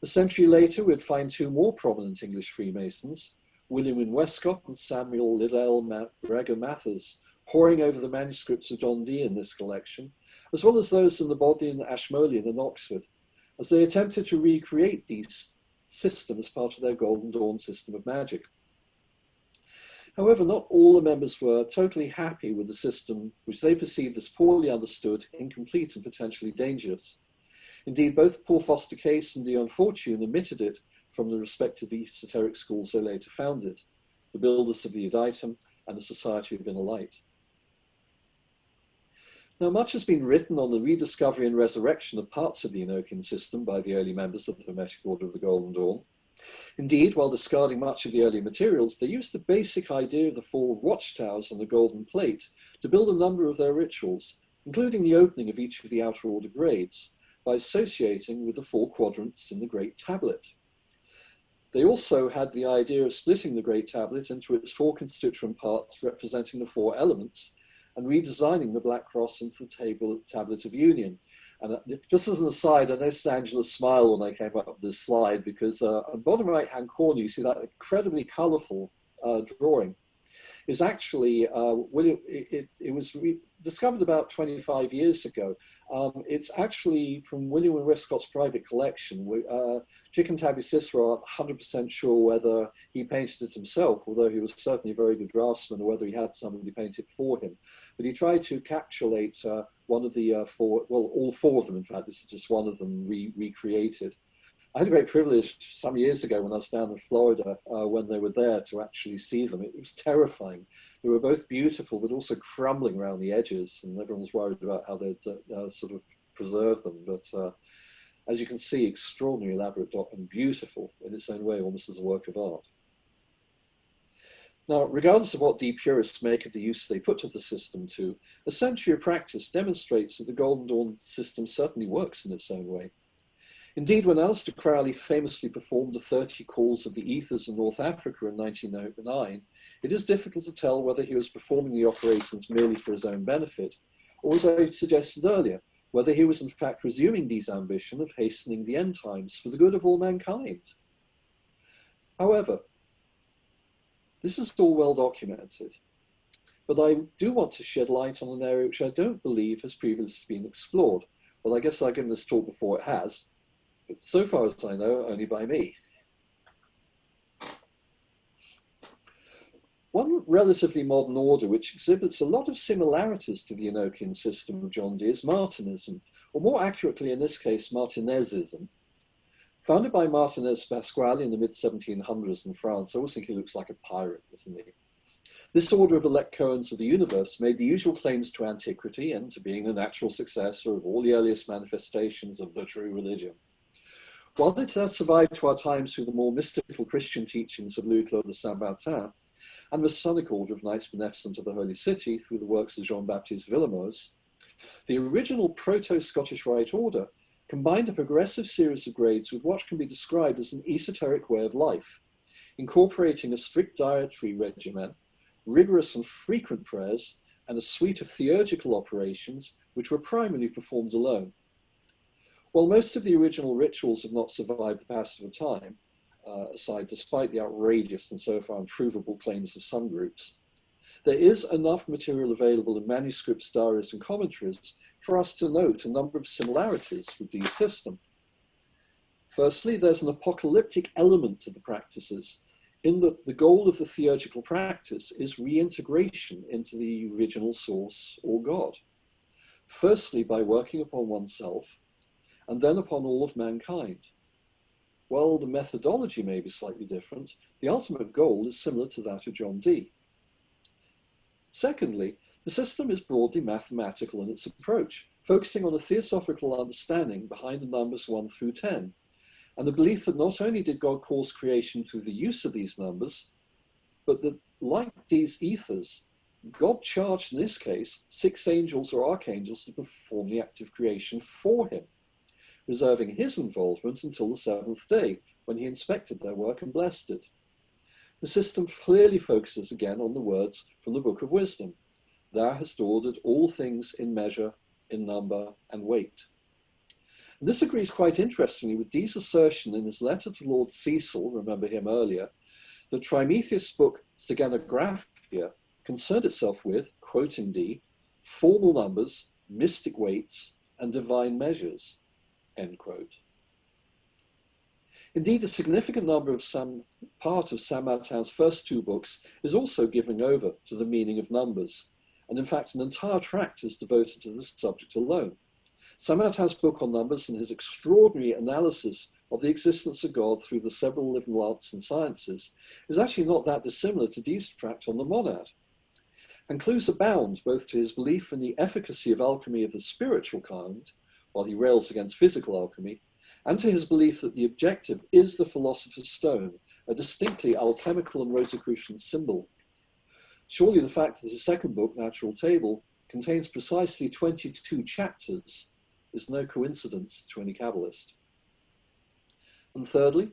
A century later, we'd find two more prominent English Freemasons, William Wynne Westcott and Samuel Liddell Gregor Mathers, poring over the manuscripts of John Dee in this collection, as well as those in the Bodleian Ashmolean in Oxford, as they attempted to recreate these systems as part of their Golden Dawn system of magic. However, not all the members were totally happy with the system, which they perceived as poorly understood, incomplete, and potentially dangerous. Indeed, both Paul Foster Case and Dion Fortune omitted it from the respective esoteric schools they later founded, the builders of the Aditum and the Society of Inner Light. Now, much has been written on the rediscovery and resurrection of parts of the Enochian system by the early members of the Hermetic Order of the Golden Dawn. Indeed, while discarding much of the early materials, they used the basic idea of the four watchtowers and the golden plate to build a number of their rituals, including the opening of each of the outer order grades, by associating with the four quadrants in the Great Tablet. They also had the idea of splitting the Great Tablet into its four constituent parts representing the four elements, and redesigning the Black Cross into the Tablet of Union. And just as an aside, I noticed Angela's smile when I came up with this slide, because on the bottom right-hand corner, you see that incredibly colorful drawing. Is actually, it was discovered about 25 years ago. It's actually from William and Westcott's private collection. Chick and Tabby Cicero aren't 100% sure whether he painted it himself, although he was certainly a very good draftsman, or whether he had somebody paint it for him. But he tried to encapsulate one of the four, well, all four of them, in fact. This is just one of them recreated. I had a great privilege some years ago when I was down in Florida when they were there to actually see them. It was terrifying. They were both beautiful, but also crumbling around the edges, and everyone was worried about how they'd sort of preserve them. But as you can see, extraordinarily elaborate and beautiful in its own way, almost as a work of art. Now, regardless of what Dee purists make of the use they put of the system to, a century of practice demonstrates that the Golden Dawn system certainly works in its own way. Indeed, when Aleister Crowley famously performed the 30 calls of the ethers in North Africa in 1909, it is difficult to tell whether he was performing the operations merely for his own benefit, or as I suggested earlier, whether he was in fact resuming Dee's ambition of hastening the end times for the good of all mankind. However, this is all well documented, but I do want to shed light on an area which I don't believe has previously been explored. Well, I guess I've given this talk before it has, but so far as I know, only by me. One relatively modern order which exhibits a lot of similarities to the Enochian system of John Dee is Martinism, or more accurately in this case, Martinezism. Founded by Martinez Pasquale in the mid-1700s in France. I always think he looks like a pirate, doesn't he? This order of elect Cohens of the universe made the usual claims to antiquity and to being the natural successor of all the earliest manifestations of the true religion. While it has survived to our times through the more mystical Christian teachings of Louis-Claude de Saint-Martin and the Masonic Order of Knights Beneficent of the Holy City through the works of Jean-Baptiste Villemoz, the original Proto-Scottish Rite Order combined a progressive series of grades with what can be described as an esoteric way of life, incorporating a strict dietary regimen, rigorous and frequent prayers, and a suite of theurgical operations which were primarily performed alone. While most of the original rituals have not survived the passage of time, aside despite the outrageous and so far unprovable claims of some groups, there is enough material available in manuscripts, diaries, and commentaries for us to note a number of similarities with Dee's system. Firstly, there's an apocalyptic element to the practices, in that the goal of the theurgical practice is reintegration into the original source or God. Firstly, by working upon oneself, and then upon all of mankind. While the methodology may be slightly different, the ultimate goal is similar to that of John Dee. Secondly, the system is broadly mathematical in its approach, focusing on a theosophical understanding behind the numbers 1 through 10, and the belief that not only did God cause creation through the use of these numbers, but that, like these ethers, God charged in this case 6 angels or archangels to perform the act of creation for him, reserving his involvement until the 7th day, when he inspected their work and blessed it. The system clearly focuses again on the words from the Book of Wisdom. Thou hast ordered all things in measure, in number, and weight. And this agrees quite interestingly with Dee's assertion in his letter to Lord Cecil, remember him earlier, that Trimethius' book Steganographia concerned itself with, quoting Dee, formal numbers, mystic weights, and divine measures, end quote. Indeed, a significant number of part of Saint Martin's first 2 books is also giving over to the meaning of numbers, and in fact an entire tract is devoted to this subject alone. Saint Martin's book on numbers and his extraordinary analysis of the existence of God through the several living arts and sciences is actually not that dissimilar to Dee's tract on the monad. And clues abound both to his belief in the efficacy of alchemy of the spiritual kind, while he rails against physical alchemy, and to his belief that the objective is the philosopher's stone, a distinctly alchemical and Rosicrucian symbol. Surely the fact that his second book, Natural Table, contains precisely 22 chapters is no coincidence to any Kabbalist. And thirdly,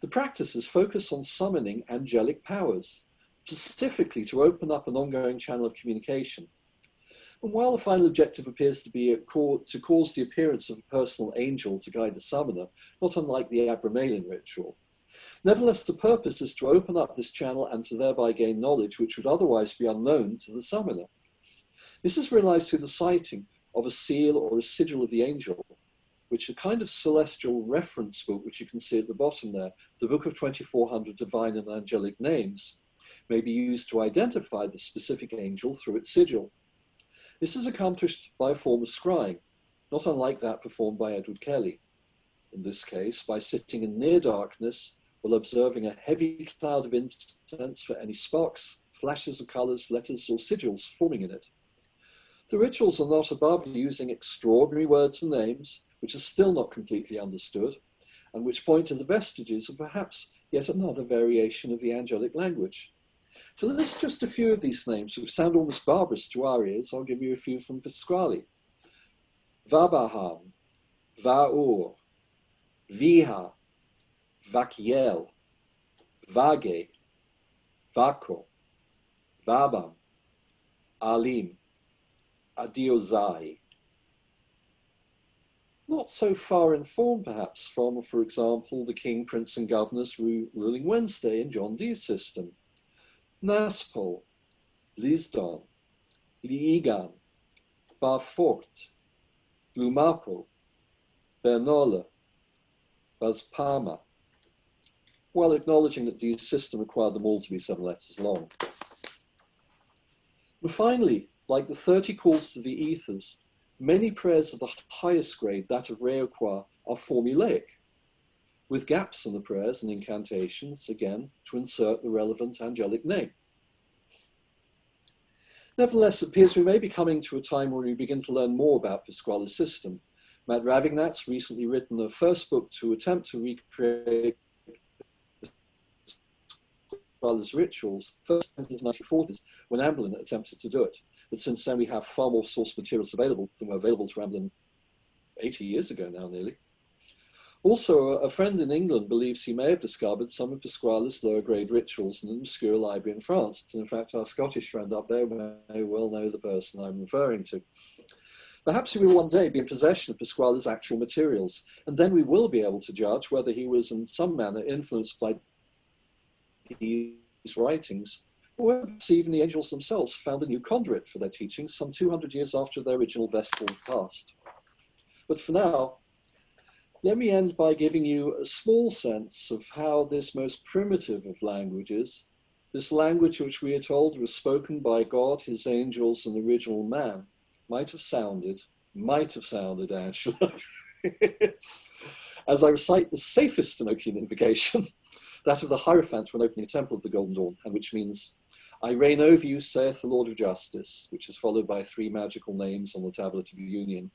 the practices focus on summoning angelic powers, specifically to open up an ongoing channel of communication. And while the final objective appears to be to cause the appearance of a personal angel to guide the summoner, not unlike the Abramelin ritual, nevertheless the purpose is to open up this channel and to thereby gain knowledge which would otherwise be unknown to the summoner. This is realized through the sighting of a seal or a sigil of the angel, which a kind of celestial reference book, which you can see at the bottom there, the Book of 2400 Divine and Angelic Names, may be used to identify the specific angel through its sigil. This is accomplished by a form of scrying, not unlike that performed by Edward Kelly. In this case, by sitting in near darkness while observing a heavy cloud of incense for any sparks, flashes of colours, letters, or sigils forming in it. The rituals are not above using extraordinary words and names, which are still not completely understood, and which point to the vestiges of perhaps yet another variation of the angelic language. To list just a few of these names, which sound almost barbarous to our ears, I'll give you a few from Pasquale. Vabaham, Vaur, Viha, Vakiel, Vage, Vako, Vabam, Alim, Adiozai. Not so far informed perhaps from, for example, the King, Prince and Governors ruling Wednesday in John Dee's system. Naspol, Lisdon, Liigan, Barfort, Lumapo, Bernola, Bazpama, while acknowledging that Dee's system required them all to be 7 letters long. And finally, like the 30 calls to the ethers, many prayers of the highest grade, that of Reoqua, are formulaic, with gaps in the prayers and incantations, again, to insert the relevant angelic name. Nevertheless, it appears we may be coming to a time when we begin to learn more about Pasquale's system. Matt Ravignat's recently written the first book to attempt to recreate Pasquale's rituals, first in the 1940s, when Amblin attempted to do it. But since then, we have far more source materials available than were available to Amblin 80 years ago now, nearly. Also, a friend in England believes he may have discovered some of Pasquale's lower grade rituals in an obscure library in France. And in fact, our Scottish friend up there may well know the person I'm referring to. Perhaps he will one day be in possession of Pasquale's actual materials, and then we will be able to judge whether he was in some manner influenced by these writings Or even the angels themselves found a new conduit for their teachings some 200 years after their original vessel passed. But for now, let me end by giving you a small sense of how this most primitive of languages, this language which we are told was spoken by God, his angels, and the original man, might have sounded, Angela, as I recite the safest Enochian invocation, that of the Hierophant when opening a temple of the Golden Dawn, and which means, I reign over you, saith the Lord of Justice, which is followed by 3 magical names on the Tablet of Union.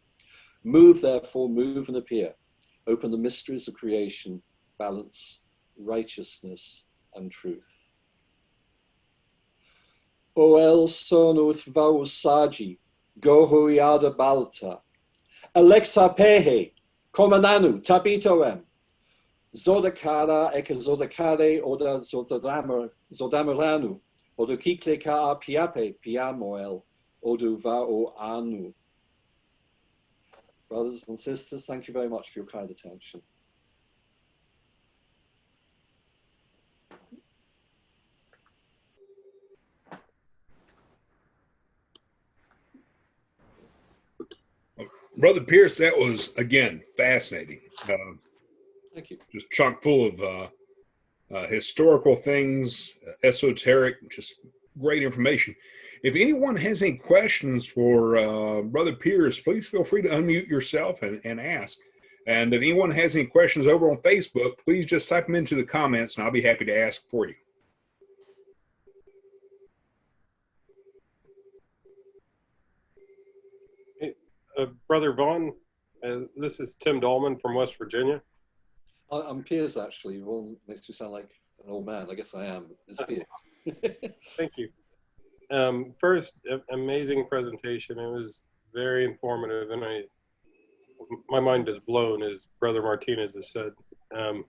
Move, therefore, move and appear. Open the mysteries of creation, balance, righteousness, and truth. O el sonuth vausagi, gohoiada balta, Alexa pehe, komananu, tapitoem, zodakara eke zodakare oda zodameranu, odo kikle ka piape piamoel, odu vao anu. Brothers and sisters, thank you very much for your kind attention. Brother Pierce, that was, again, fascinating. Thank you. Just chock full of historical things, esoteric, just great information. If anyone has any questions for Brother Pierce, please feel free to unmute yourself and ask. And if anyone has any questions over on Facebook, please just type them into the comments and I'll be happy to ask for you. Brother Vaughan, this is Tim Dolman from West Virginia. I'm Piers, actually. Well, makes you sound like an old man. I guess I am. It's Piers. Thank you. First, amazing presentation. It was very informative, and my mind is blown, as Brother Martinez has said. I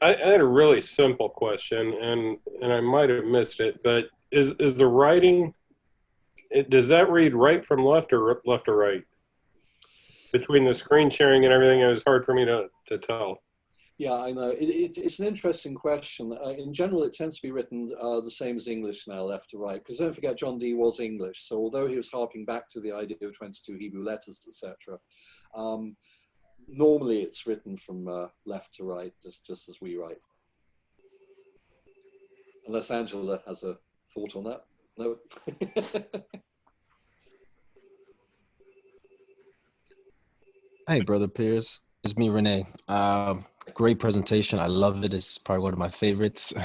had a really simple question, and I might have missed it, but is the writing, does that read right from left or left to right? Between the screen sharing and everything, it was hard for me to tell. Yeah, I know. It's an interesting question. In general, it tends to be written the same as English now, left to right, because don't forget, John Dee was English. So although he was harping back to the idea of 22 Hebrew letters, etc., normally it's written from left to right, just as we write. Unless Angela has a thought on that. No. Hey, Brother Piers. It's me, Renee. Great presentation. I love it. It's probably one of my favorites. I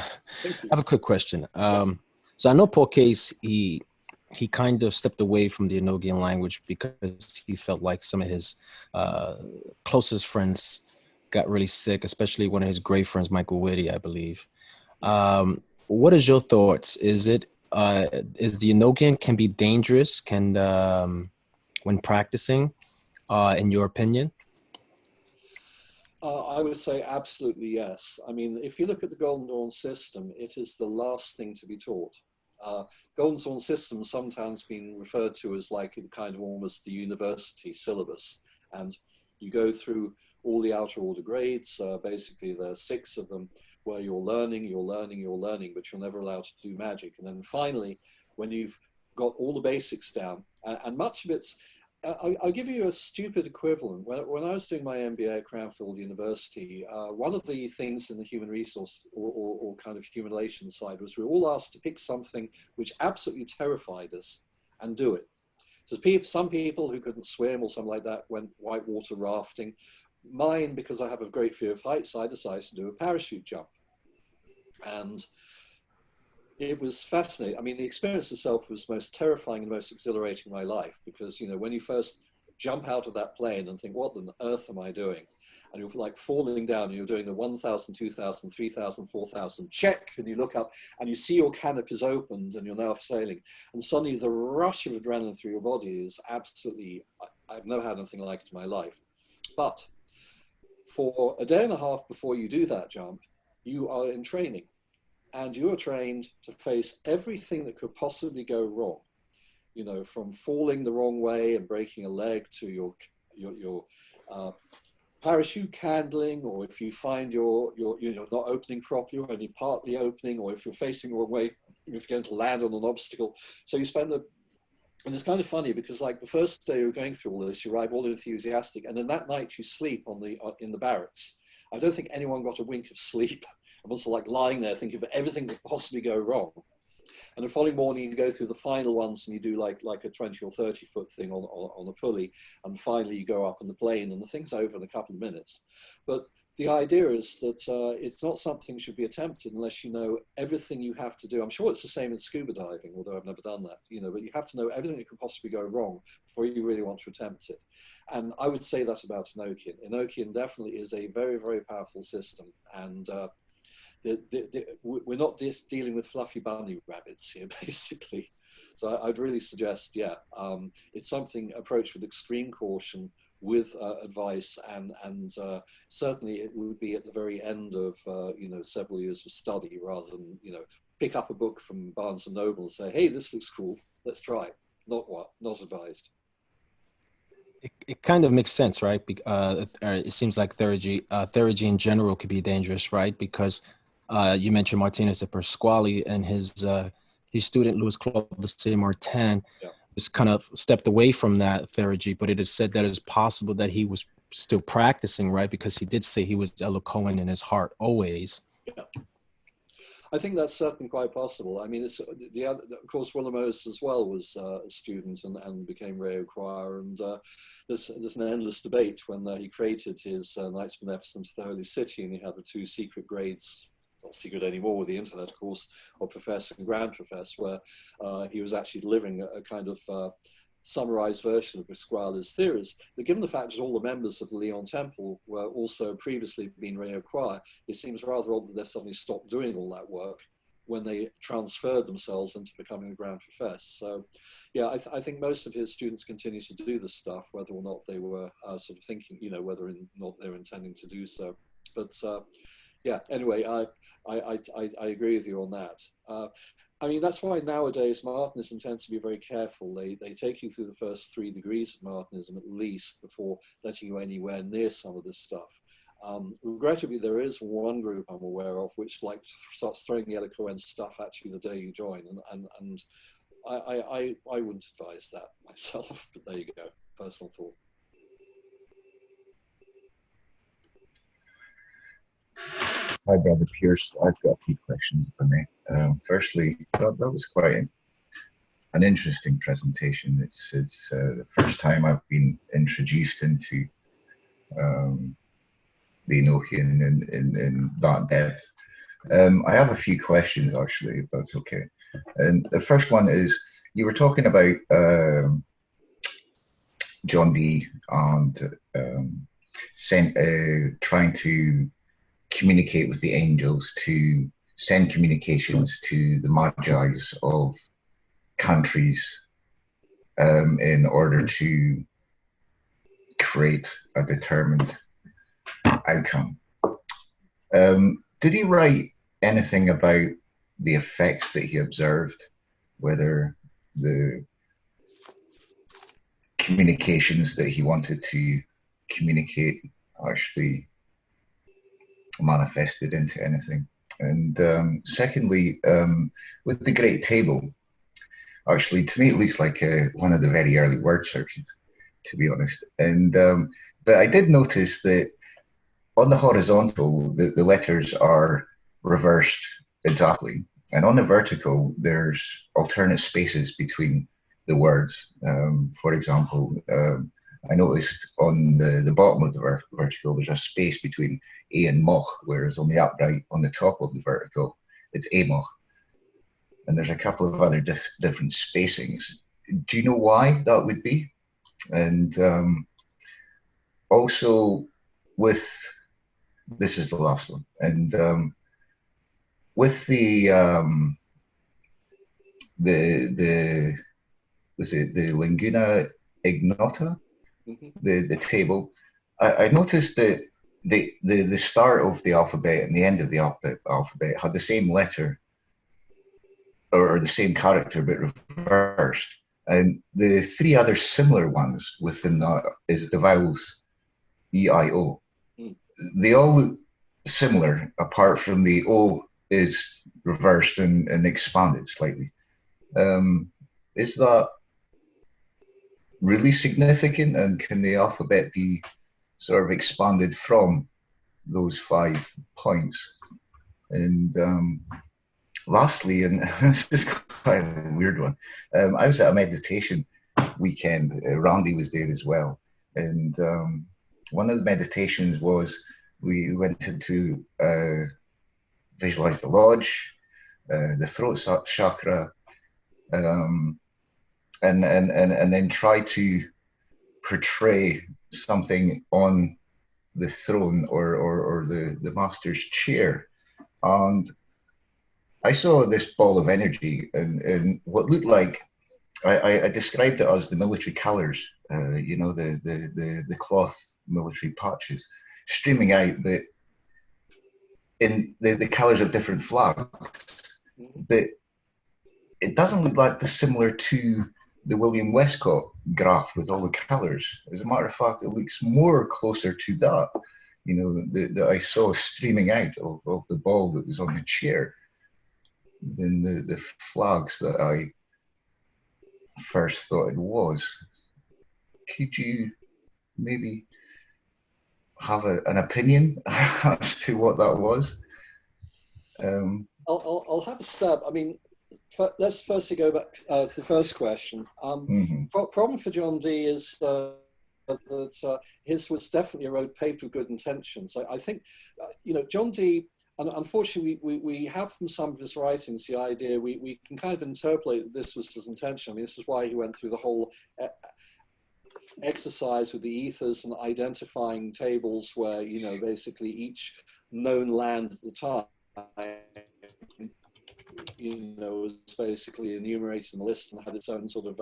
have a quick question. So I know Paul Case, he kind of stepped away from the Enochian language because he felt like some of his closest friends got really sick, especially one of his great friends, Michael Whitty, I believe. What is your thoughts? Is the Enochian can be dangerous when practicing, in your opinion? I would say absolutely yes. I mean, if you look at the Golden Dawn system, it is the last thing to be taught. Golden Dawn system sometimes been referred to as like kind of almost the university syllabus. And you go through all the outer order grades. Basically, there are 6 of them where you're learning, but you're never allowed to do magic. And then finally, when you've got all the basics down, and much of it's, I'll give you a stupid equivalent. When I was doing my MBA at Cranfield University, one of the things in the human resource or kind of human relations side was we were all asked to pick something which absolutely terrified us and do it. So some people who couldn't swim or something like that went whitewater rafting. Mine, because I have a great fear of heights, I decided to do a parachute jump. And it was fascinating. I mean, the experience itself was most terrifying and most exhilarating in my life because, you know, when you first jump out of that plane and think, what on earth am I doing? And you're like falling down and you're doing the 1,000, 2,000, 3,000, 4,000 check, and you look up and you see your canopies opened and you're now sailing. And suddenly the rush of adrenaline through your body is absolutely, I've never had anything like it in my life. But for a day and a half before you do that jump, you are in training. And you are trained to face everything that could possibly go wrong, you know, from falling the wrong way and breaking a leg to your parachute handling, or if you find you're not opening properly, or only partly opening, or if you're facing the wrong way, if you're going to land on an obstacle. So you spend and it's kind of funny because like the first day you're going through all this, you arrive all enthusiastic, and then that night you sleep in the barracks. I don't think anyone got a wink of sleep. I was like lying there thinking of everything that could possibly go wrong. And the following morning you go through the final ones and you do like a 20 or 30 foot thing on a pulley, and finally you go up on the plane and the thing's over in a couple of minutes. But the idea is that it's not something that should be attempted unless you know everything you have to do. I'm sure it's the same in scuba diving, although I've never done that, but you have to know everything that could possibly go wrong before you really want to attempt it. And I would say that about Enochian. Enochian definitely is a very, very powerful system. And we're not just dealing with fluffy bunny rabbits here, basically. So I'd really suggest, it's something approached with extreme caution, with advice, and certainly it would be at the very end of several years of study, rather than pick up a book from Barnes and Noble and say, hey, this looks cool, let's try it. Not advised. It kind of makes sense, right? It seems like theurgy in general could be dangerous, right? Because you mentioned Martinez de Pasquale and his student Louis Claude de Saint Martin was kind of stepped away from that theurgy, but it is said that it's possible that he was still practicing, right? Because he did say he was eloquent in his heart always. Yeah. I think that's certainly quite possible. I mean, of course, Williamos as well was a student and became Reo Choir, and there's an endless debate when he created his Knights Beneficent of the Holy City, and he had the two secret grades, not secret anymore with the internet, of course, of Professor and Grand Professor, where he was actually delivering a kind of summarized version of Pasquale's theories. But given the fact that all the members of the Leon Temple were also previously been Reo Choir, it seems rather odd that they suddenly stopped doing all that work when they transferred themselves into becoming a Grand Professor. So, yeah, I think most of his students continue to do this stuff, whether or not they were sort of thinking, whether or not they were intending to do so. But yeah, anyway, I agree with you on that. I mean, that's why nowadays Martinism tends to be very careful. They take you through the first 3 degrees of Martinism at least before letting you anywhere near some of this stuff. Regrettably, there is one group I'm aware of which starts throwing the eloquent stuff at you the day you join, and I wouldn't advise that myself. But there you go, personal thought. Hi, Brother Pierce. I've got a few questions for me. Firstly, that was quite an interesting presentation. It's the first time I've been introduced into the Enochian in that depth. I have a few questions, actually, if that's okay. And the first one is, you were talking about John Dee and trying to communicate with the angels to send communications to the magi's of countries in order to create a determined outcome. Did he write anything about the effects that he observed, whether the communications that he wanted to communicate actually manifested into anything? And secondly, with the Great Table, actually, to me, it looks like one of the very early word searches, to be honest. And but I did notice that on the horizontal, the letters are reversed exactly, and on the vertical, there's alternate spaces between the words. For example, I noticed on the bottom of the vertical, there's a space between A and Moch, whereas on the upright, on the top of the vertical, it's Amoch. And there's a couple of other different spacings. Do you know why that would be? And also with, this is the last one, and with the was it the Linguna Ignota? The table, I noticed that the start of the alphabet and the end of the alphabet had the same letter or the same character but reversed, and the 3 other similar ones within that is the vowels E, I, O. they all look similar, apart from the O is reversed and expanded slightly. Is that really significant, and can the alphabet be sort of expanded from those 5 points? And lastly, and this is quite a weird one, I was at a meditation weekend. Randy was there as well, and one of the meditations was we went into visualize the lodge, the throat chakra, and then try to portray something on the throne or the master's chair. And I saw this ball of energy and what looked like, I described it as the military colors, you know, the cloth military patches streaming out, but in the colors of different flags. But it doesn't look like similar to the William Westcott graph with all the colors. As a matter of fact, it looks more closer to that, you know, that I saw streaming out of the ball that was on the chair than the flags that I first thought it was. Could you maybe have an opinion as to what that was? I'll have a stab. I mean, let's firstly go back to the first question. Problem for John Dee is that his was definitely a road paved with good intentions. I think, you know, John Dee, and unfortunately, we have from some of his writings the idea we can kind of interpolate that this was his intention. I mean, this is why he went through the whole exercise with the ethers and identifying tables where, you know, basically each known land at the time, you know, was basically enumerated in the list and had its own sort of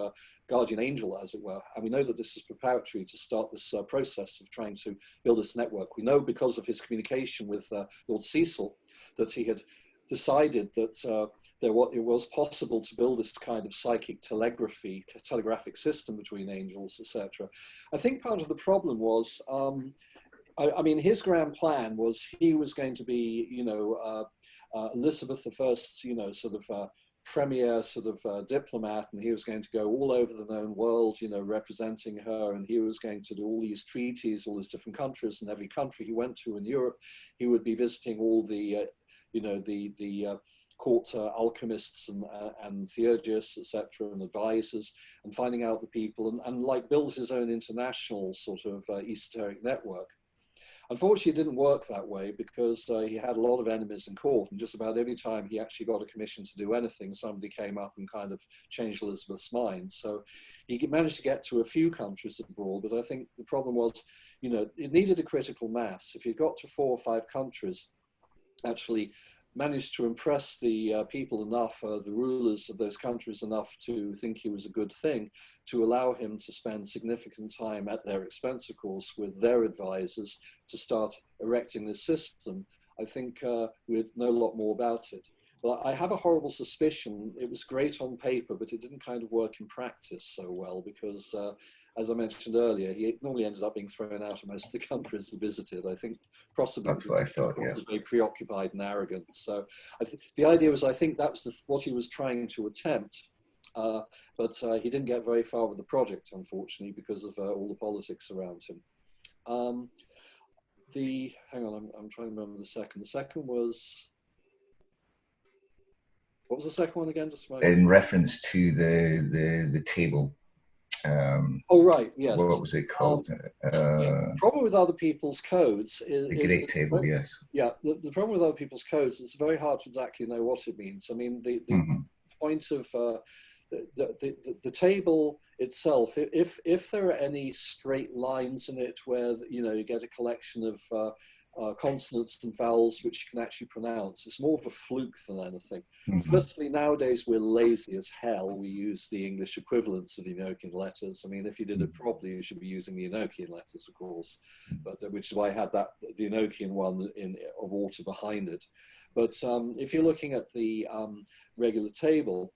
guardian angel, as it were. And we know that this is preparatory to start this process of trying to build this network. We know because of his communication with Lord Cecil that he had decided that it was possible to build this kind of psychic telegraphic system between angels, etc. I think part of the problem was, I mean, his grand plan was he was going to be, you know, Elizabeth I's, you know, sort of premier sort of diplomat, and he was going to go all over the known world, you know, representing her, and he was going to do all these treaties, all these different countries, and every country he went to in Europe, he would be visiting all the, you know, the court alchemists and theurgists, etc., and advisors, and finding out the people, and like build his own international sort of esoteric network. Unfortunately, it didn't work that way because he had a lot of enemies in court, and just about every time he actually got a commission to do anything, somebody came up and kind of changed Elizabeth's mind. So he managed to get to a few countries abroad, but I think the problem was, you know, it needed a critical mass. If he got to 4 or 5 countries, actually managed to impress the people enough, the rulers of those countries enough to think he was a good thing, to allow him to spend significant time at their expense, of course, with their advisors to start erecting this system, I think we'd know a lot more about it. But I have a horrible suspicion it was great on paper, but it didn't kind of work in practice so well because, as I mentioned earlier, he normally ended up being thrown out of most of the countries he visited. I think possibly that's what I thought, yeah. He was very preoccupied and arrogant. So the idea was, I think that was what he was trying to attempt, but he didn't get very far with the project, unfortunately, because of all the politics around him. Hang on, I'm trying to remember the second. The second was, what was the second one again? Just in reference to the table. Oh, right, yes. What was it called? The problem with other people's codes is... The Great Table, yes. Yeah, the problem with other people's codes, it's very hard to exactly know what it means. I mean, the point of the table itself, if there are any straight lines in it where, you know, you get a collection of consonants and vowels which you can actually pronounce, it's more of a fluke than anything. Firstly, nowadays we're lazy as hell. We use the English equivalents of the Enochian letters. I mean, if you did it properly, you should be using the Enochian letters, of course, but which is why I had the Enochian one of order behind it. But if you're looking at the regular table,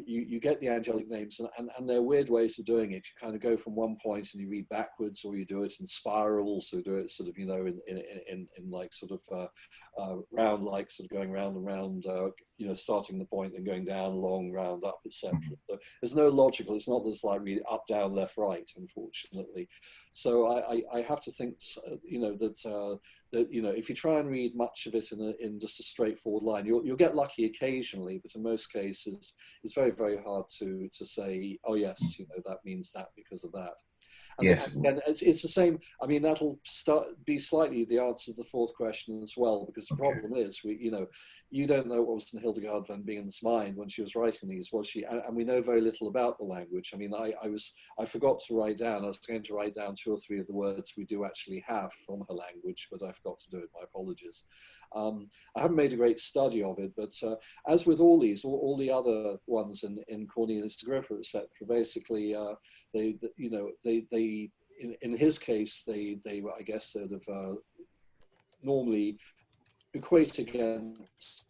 you get the angelic names, and there are weird ways of doing it. You kind of go from one point and you read backwards, or you do it in spirals, or do it sort of, you know, in like sort of round, like sort of going round and round, you know, starting the point and going down, long, round, up, etc. So there's no logical. It's not just like read up, down, left, right, unfortunately. So I have to think, you know, that you know, if you try and read much of it in just a straightforward line, you'll get lucky occasionally, but in most cases, it's very, very hard to say, oh yes, you know, that means that because of that. And yes. and it's the same. I mean, that'll be slightly the answer to the fourth question as well, because the problem is, you know, you don't know what was in Hildegard van Bingen's mind when she was writing these, was she? And we know very little about the language. I mean, I forgot to write down. I was going to write down 2 or 3 of the words we do actually have from her language, but I forgot to do it. My apologies. I haven't made a great study of it, but as with all these, all the other ones in Cornelius Agrippa, etc., basically, you know, they in his case, they I guess sort of normally equate against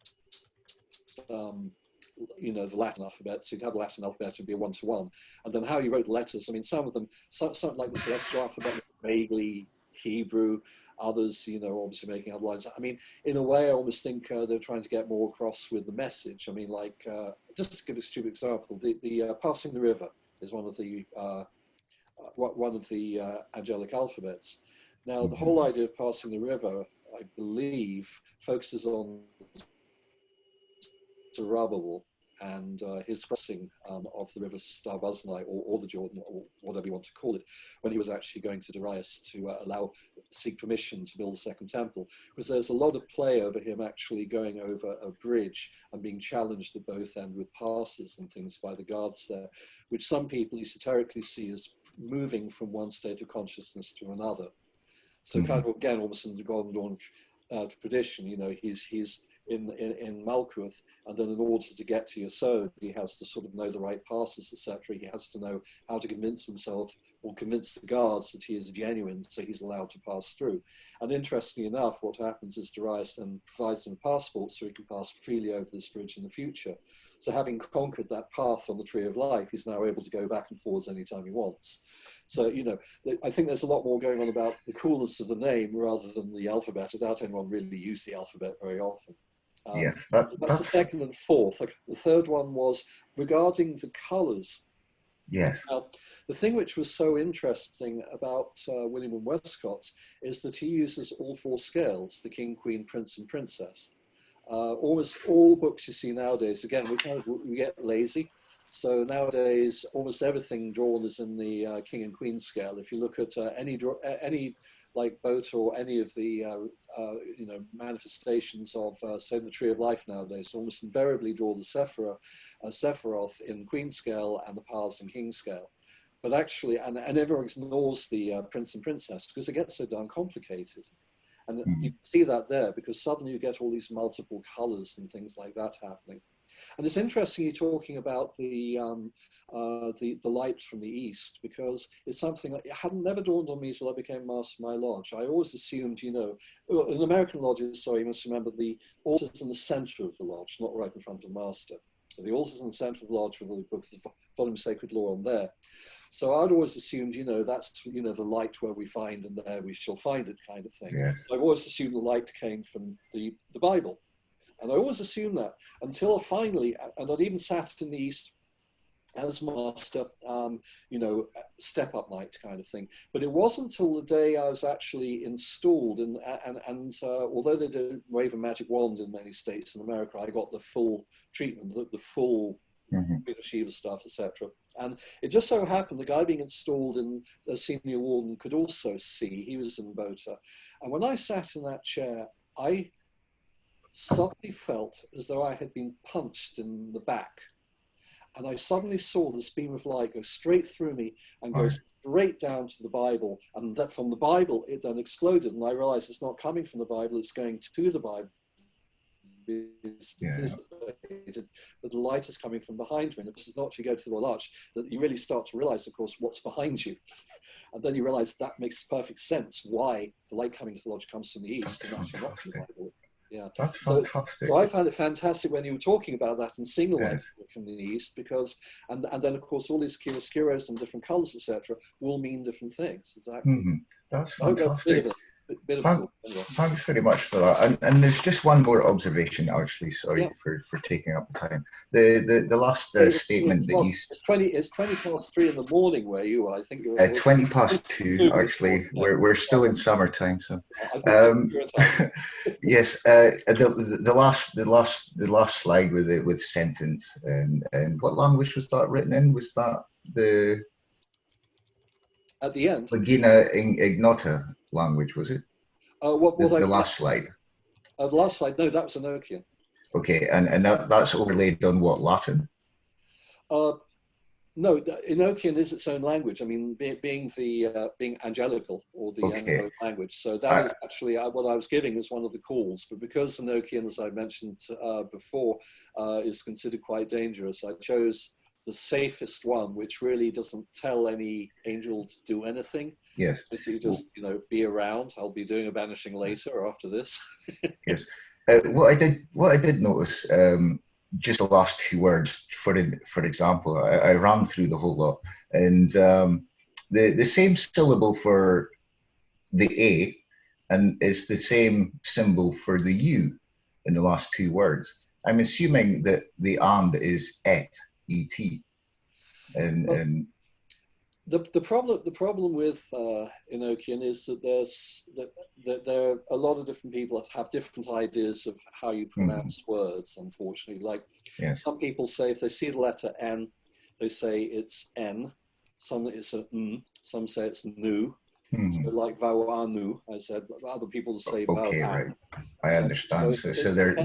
you know, the Latin alphabet. So you'd have the Latin alphabet would be a 1-to-1, and then how you wrote the letters. I mean, some of them, something like the Celestial alphabet, vaguely Hebrew. Others, you know, obviously making other lines. I mean, in a way, I almost think they're trying to get more across with the message. I mean, like, just to give a stupid example, the passing the river is one of the angelic alphabets. Now, the whole idea of passing the river, I believe, focuses on Zerubbabel and his crossing of the river Starbuznai, or the Jordan, or whatever you want to call it, when he was actually going to Darius to seek permission to build a second temple. Because there's a lot of play over him actually going over a bridge and being challenged at both ends with passes and things by the guards there, which some people esoterically see as moving from one state of consciousness to another. So kind of, again, almost in the Golden Dawn tradition, you know, he's in Malkuth, and then in order to get to Yesod, he has to sort of know the right passes, etc. He has to know how to convince himself or convince the guards that he is genuine, so he's allowed to pass through. And interestingly enough, what happens is Darius then provides him a passport so he can pass freely over this bridge in the future. So having conquered that path on the Tree of Life, he's now able to go back and forwards anytime he wants. So, you know, I think there's a lot more going on about the coolness of the name rather than the alphabet. I doubt anyone really used the alphabet very often. Yes, that's the second and fourth. The third one was regarding the colours. Yes. Now, the thing which was so interesting about William and Westcott's is that he uses all 4 scales: the king, queen, prince, and princess. Almost all books you see nowadays, again, we get lazy. So nowadays, almost everything drawn is in the king and queen scale. If you look at any like Bota or any of the you know, manifestations of say the Tree of Life nowadays, almost invariably draw the Sephiroth in queen scale and the Pars in king scale. But actually, and everyone ignores the prince and princess because it gets so darn complicated. And you see that there because suddenly you get all these multiple colors and things like that happening. And it's interesting you're talking about the light from the east, because it's something that never dawned on me until I became master of my lodge. I always assumed, you know, in American lodges, sorry, you must remember the altar's in the center of the lodge, not right in front of the master. The altar's in the center of the lodge with the book, the volume of Sacred Law on there. So I'd always assumed, you know, that's, you know, the light where we find and there we shall find it kind of thing. Yes. I've always assumed the light came from the Bible. And I always assumed that until finally, and I'd even sat in the east as master, you know, step up night kind of thing. But it wasn't until the day I was actually installed, and although they did wave a magic wand in many states in America, I got the full treatment, the full Shiva stuff, etc. And it just so happened the guy being installed in the senior warden could also see. He was in Bota, and when I sat in that chair, I suddenly felt as though I had been punched in the back. And I suddenly saw this beam of light go straight through me and go straight down to the Bible. And that from the Bible, it then exploded. And I realized it's not coming from the Bible, it's going to the Bible. But the light is coming from behind me. And this is not you go to the Royal Arch, that you really start to realize, of course, what's behind you. And then you realize that makes perfect sense why the light coming to the lodge comes from the east and actually not from the Bible. Yeah. That's fantastic. So I found it fantastic when you were talking about that and seeing the light Yes. from the east, because and then of course all these chiaroscuros and different colours, etc., will mean different things. Exactly. That's I hope that's a fantastic. bit of Thank, anyway. Thanks very much for that. And there's just one more observation, actually. Sorry Yeah. for taking up the time. The last statement that you. It's 20 past 3 in the morning where you are. I think you're 20 past 2, actually. We're still in summertime, so. Yes, the last slide with sentence and what language was that written in? Was that the at the end? Lagina Ignota language, was it? The last slide. The last slide. No, that was Enochian. Okay, and that's overlaid on what, Latin? No, Enochian is its own language. I mean, being angelical or the angelic language. So that is actually what I was giving as one of the calls. But because Enochian, as I mentioned before, is considered quite dangerous, I chose the safest one, which really doesn't tell any angel to do anything. Yes. You just be around. I'll be doing a banishing later after this. Yes. What I did notice. Just the last 2 words, for example, I ran through the whole lot, and the same syllable for the A, and it's the same symbol for the U in the last 2 words. I'm assuming that the and is et, et, and the problem with Enochian is that there are a lot of different people that have different ideas of how you pronounce words. Unfortunately, like some people say if they see the letter N, they say it's N. Some it's a N. Some say it's Nu. So like Vauanu, I said. Other people say okay, Vauan. right. I understand. So they're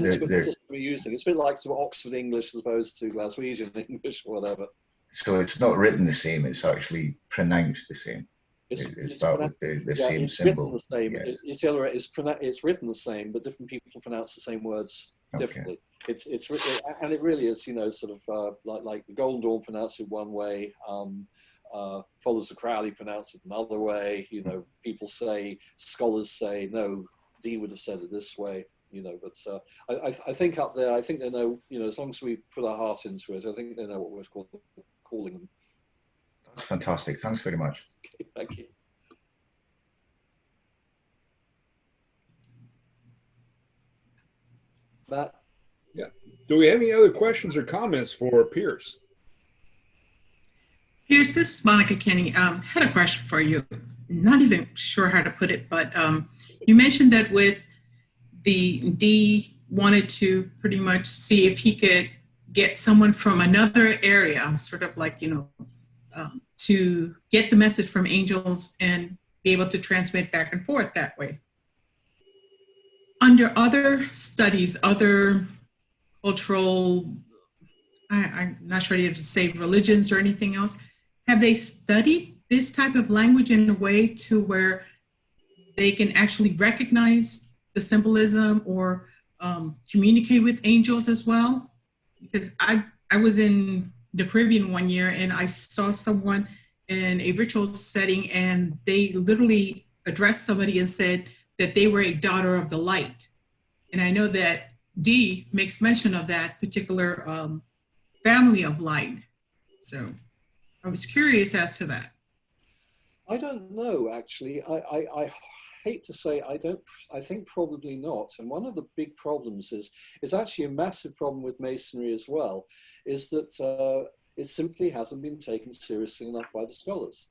using. It's a bit like sort of Oxford English as opposed to Glaswegian English or whatever. So it's not written the same, it's actually pronounced the same. It's that with the same symbol. The same. Yes. It's written the same, but different people pronounce the same words differently. And it really is, sort of like the Golden Dawn pronounced it one way, Followers of Crowley pronounce it another way. People say, scholars say, no, Dee would have said it this way. But I think up there, I think they know, as long as we put our heart into it, I think they know what we're calling them. That's fantastic. Thanks very much. Okay, thank you. Matt? Yeah. Do we have any other questions or comments for Piers? Piers, this is Monica Kenny. Had a question for you. Not even sure how to put it, but you mentioned that with the Dee wanted to pretty much see if he could get someone from another area, sort of like, to get the message from angels and be able to transmit back and forth that way. Under other studies, other cultural, I'm not sure you have to say religions or anything else, have they studied this type of language in a way to where they can actually recognize the symbolism or communicate with angels as well? Because I was in the Caribbean one year and I saw someone in a ritual setting and they literally addressed somebody and said that they were a daughter of the light. And I know that Dee makes mention of that particular family of light. So I was curious as to that. I don't know, actually. I hate to say I think probably not. And one of the big problems is actually a massive problem with Masonry as well, is that it simply hasn't been taken seriously enough by the scholars.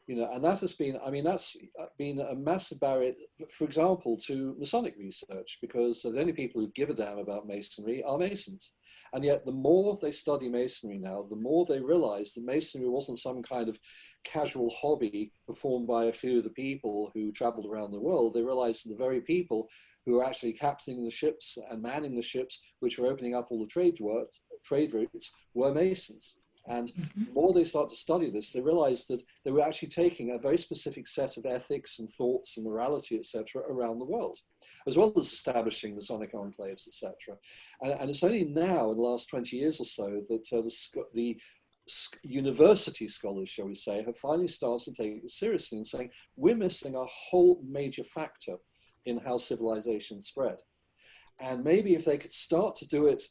And that has been, that's been a massive barrier, for example, to Masonic research, because the only people who give a damn about Masonry are Masons. And yet the more they study Masonry now, the more they realize that Masonry wasn't some kind of casual hobby performed by a few of the people who traveled around the world. They realized that the very people who were actually captaining the ships and manning the ships, which were opening up all the trade routes, were Masons. And the more they start to study this, they realize that they were actually taking a very specific set of ethics and thoughts and morality, etc., around the world, as well as establishing Masonic enclaves, etc. And it's only now, in the last 20 years or so, that the university scholars, shall we say, have finally started to take it seriously and saying, we're missing a whole major factor in how civilization spread. And maybe if they could start to do it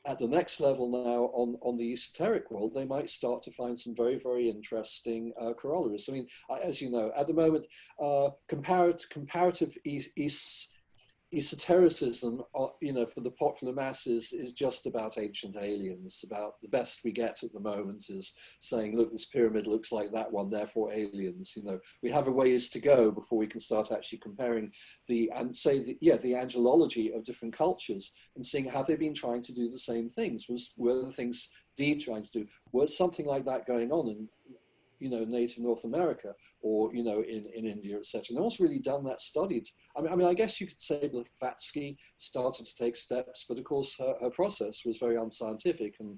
at the next level now on the esoteric world, they might start to find some very, very interesting corollaries. I mean, as you know, at the moment, comparative esotericism, you know, for the popular masses is just about ancient aliens. About the best we get at the moment is saying, look, this pyramid looks like that one, therefore aliens. You know, we have a ways to go before we can start actually comparing the angelology of different cultures and seeing, have they been trying to do the same things? Were the things Dee trying to do? Was something like that going on in, you know, native North America, or, you know, in India, etc. No one's really done that study. I mean, I guess you could say Blavatsky started to take steps, but of course her process was very unscientific and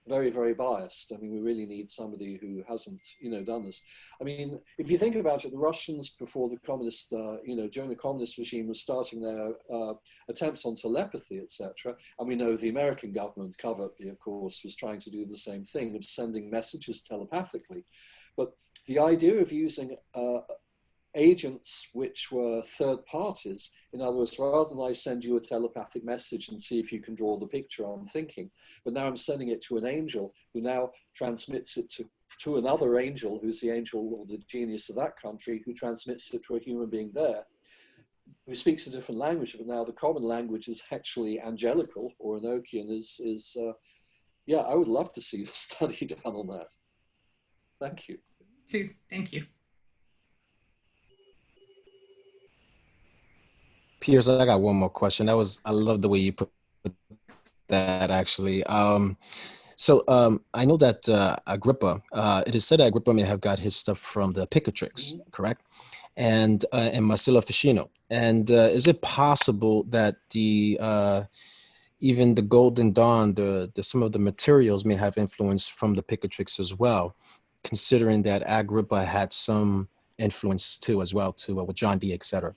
very, very biased. I mean, we really need somebody who hasn't, you know, done this. I mean, if you think about it, the Russians before the communist, you know, during the communist regime was starting their attempts on telepathy, etc. And we know the American government covertly, of course, was trying to do the same thing of sending messages telepathically. But the idea of using agents which were third parties, in other words, rather than I send you a telepathic message and see if you can draw the picture I'm thinking, but now I'm sending it to an angel who now transmits it to another angel who's the angel or the genius of that country, who transmits it to a human being there, who speaks a different language, but now the common language is actually angelical or Enochian yeah, I would love to see a study done on that. Thank you. Thank you. Piers, I got one more question. I love the way you put that actually. So I know that Agrippa, it is said that Agrippa may have got his stuff from the Picatrix, correct? And Marcello Ficino. And is it possible that even the Golden Dawn, some of the materials may have influence from the Picatrix as well, considering that Agrippa had some influence too as well, with John Dee, etc.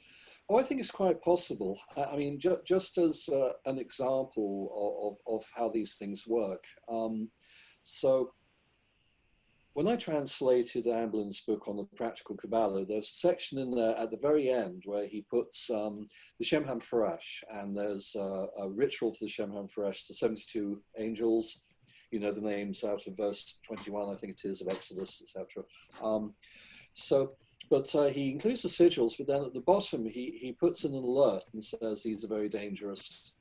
Oh, I think it's quite possible. I mean, just as an example of how these things work. So when I translated Amblin's book on the practical Kabbalah, there's a section in there at the very end where he puts the Shem HaMephorash, and there's a ritual for the Shem HaMephorash, the 72 angels, you know, the names out of verse 21, I think it is, of Exodus, etc. But he includes the sigils, but then at the bottom he puts in an alert and says these are very dangerous.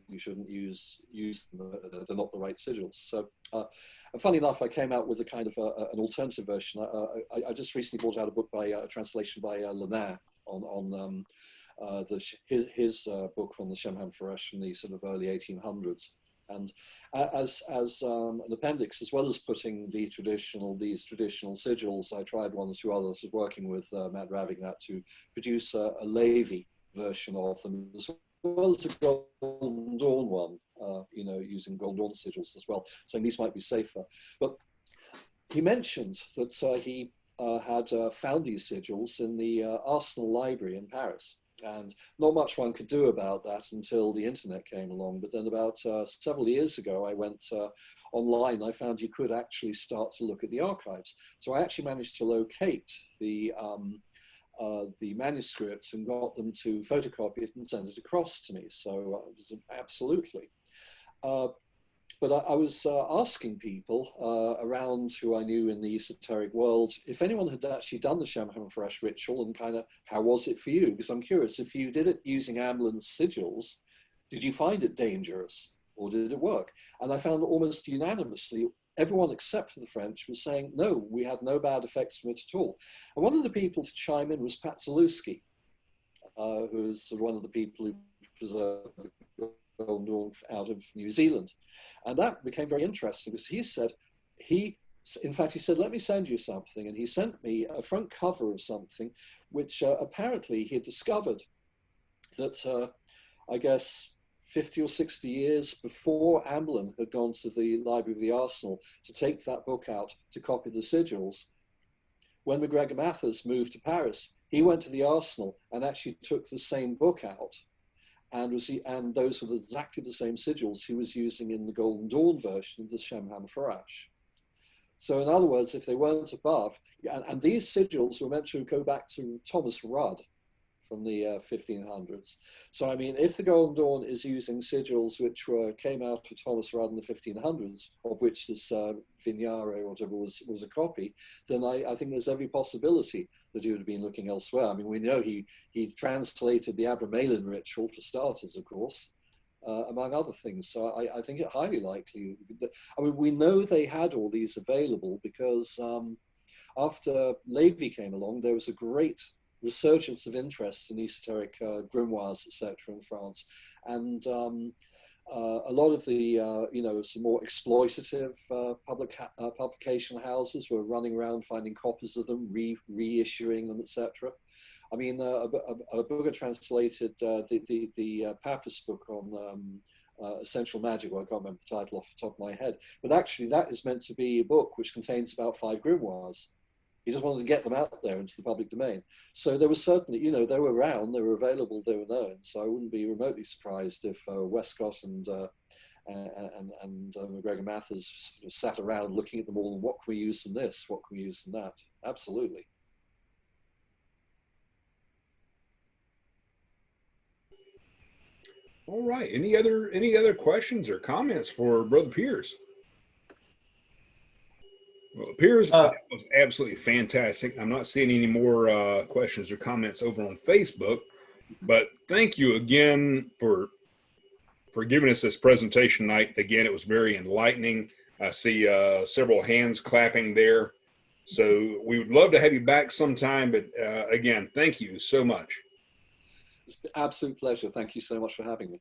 You shouldn't use them, they're not the right sigils. So, and funny enough, I came out with a kind of an alternative version. I just recently brought out a book by a translation by Lenaire on his book from the Shem HaMephorash from the sort of early 1800s. And as an appendix, as well as putting these traditional sigils, I tried one or two others, working with Matt Ravignat to produce a Levi version of them, as well as a Golden Dawn one, you know, using Golden Dawn sigils as well, saying these might be safer. But he mentioned that he had found these sigils in the Arsenal Library in Paris. And not much one could do about that until the internet came along. But then about several years ago, I went online. I found you could actually start to look at the archives. So I actually managed to locate the manuscripts and got them to photocopy it and send it across to me. So absolutely. But I was asking people around who I knew in the esoteric world if anyone had actually done the Shem HaMephorash ritual, and kind of how was it for you? Because I'm curious, if you did it using Amblin's sigils, did you find it dangerous or did it work? And I found almost unanimously, everyone except for the French was saying, no, we had no bad effects from it at all. And one of the people to chime in was Pat Zalewski, who is one of the people who preserved the Golden Dawn out of New Zealand. And that became very interesting because he said, in fact, he said, let me send you something. And he sent me a front cover of something, which apparently he had discovered that, I guess, 50 or 60 years before Amblin had gone to the Library of the Arsenal to take that book out to copy the sigils. When MacGregor Mathers moved to Paris, he went to the Arsenal and actually took the same book out. And those were exactly the same sigils he was using in the Golden Dawn version of the Shem HaMephorash. So in other words, if they weren't above, and these sigils were meant to go back to Thomas Rudd from the 1500s. So I mean, if the Golden Dawn is using sigils which came out of Thomas Rudd in the 1500s, of which this Vignare or whatever was a copy, then I think there's every possibility that he would have been looking elsewhere. I mean, we know he translated the Abramelin ritual for starters, of course. Among other things. So I think it highly likely. I mean, we know they had all these available because after Lévy came along, there was a great resurgence of interest in esoteric grimoires, etc., in France. And a lot of the, some more exploitative publication houses were running around finding copies of them, reissuing them, etc. I mean, a book translated the Papist book on essential magic. Well, I can't remember the title off the top of my head, but actually that is meant to be a book which contains about 5 grimoires. He just wanted to get them out there into the public domain. So there was certainly, they were around, they were available, they were known. So I wouldn't be remotely surprised if Westcott and McGregor Mathers sort of sat around looking at them all and what can we use from this, what can we use from that? Absolutely. All right. Any other questions or comments for Brother Piers? Well, Piers, that was absolutely fantastic. I'm not seeing any more questions or comments over on Facebook, but thank you again for giving us this presentation tonight. Again, it was very enlightening. I see several hands clapping there. So we would love to have you back sometime, but again, thank you so much. It's been an absolute pleasure. Thank you so much for having me.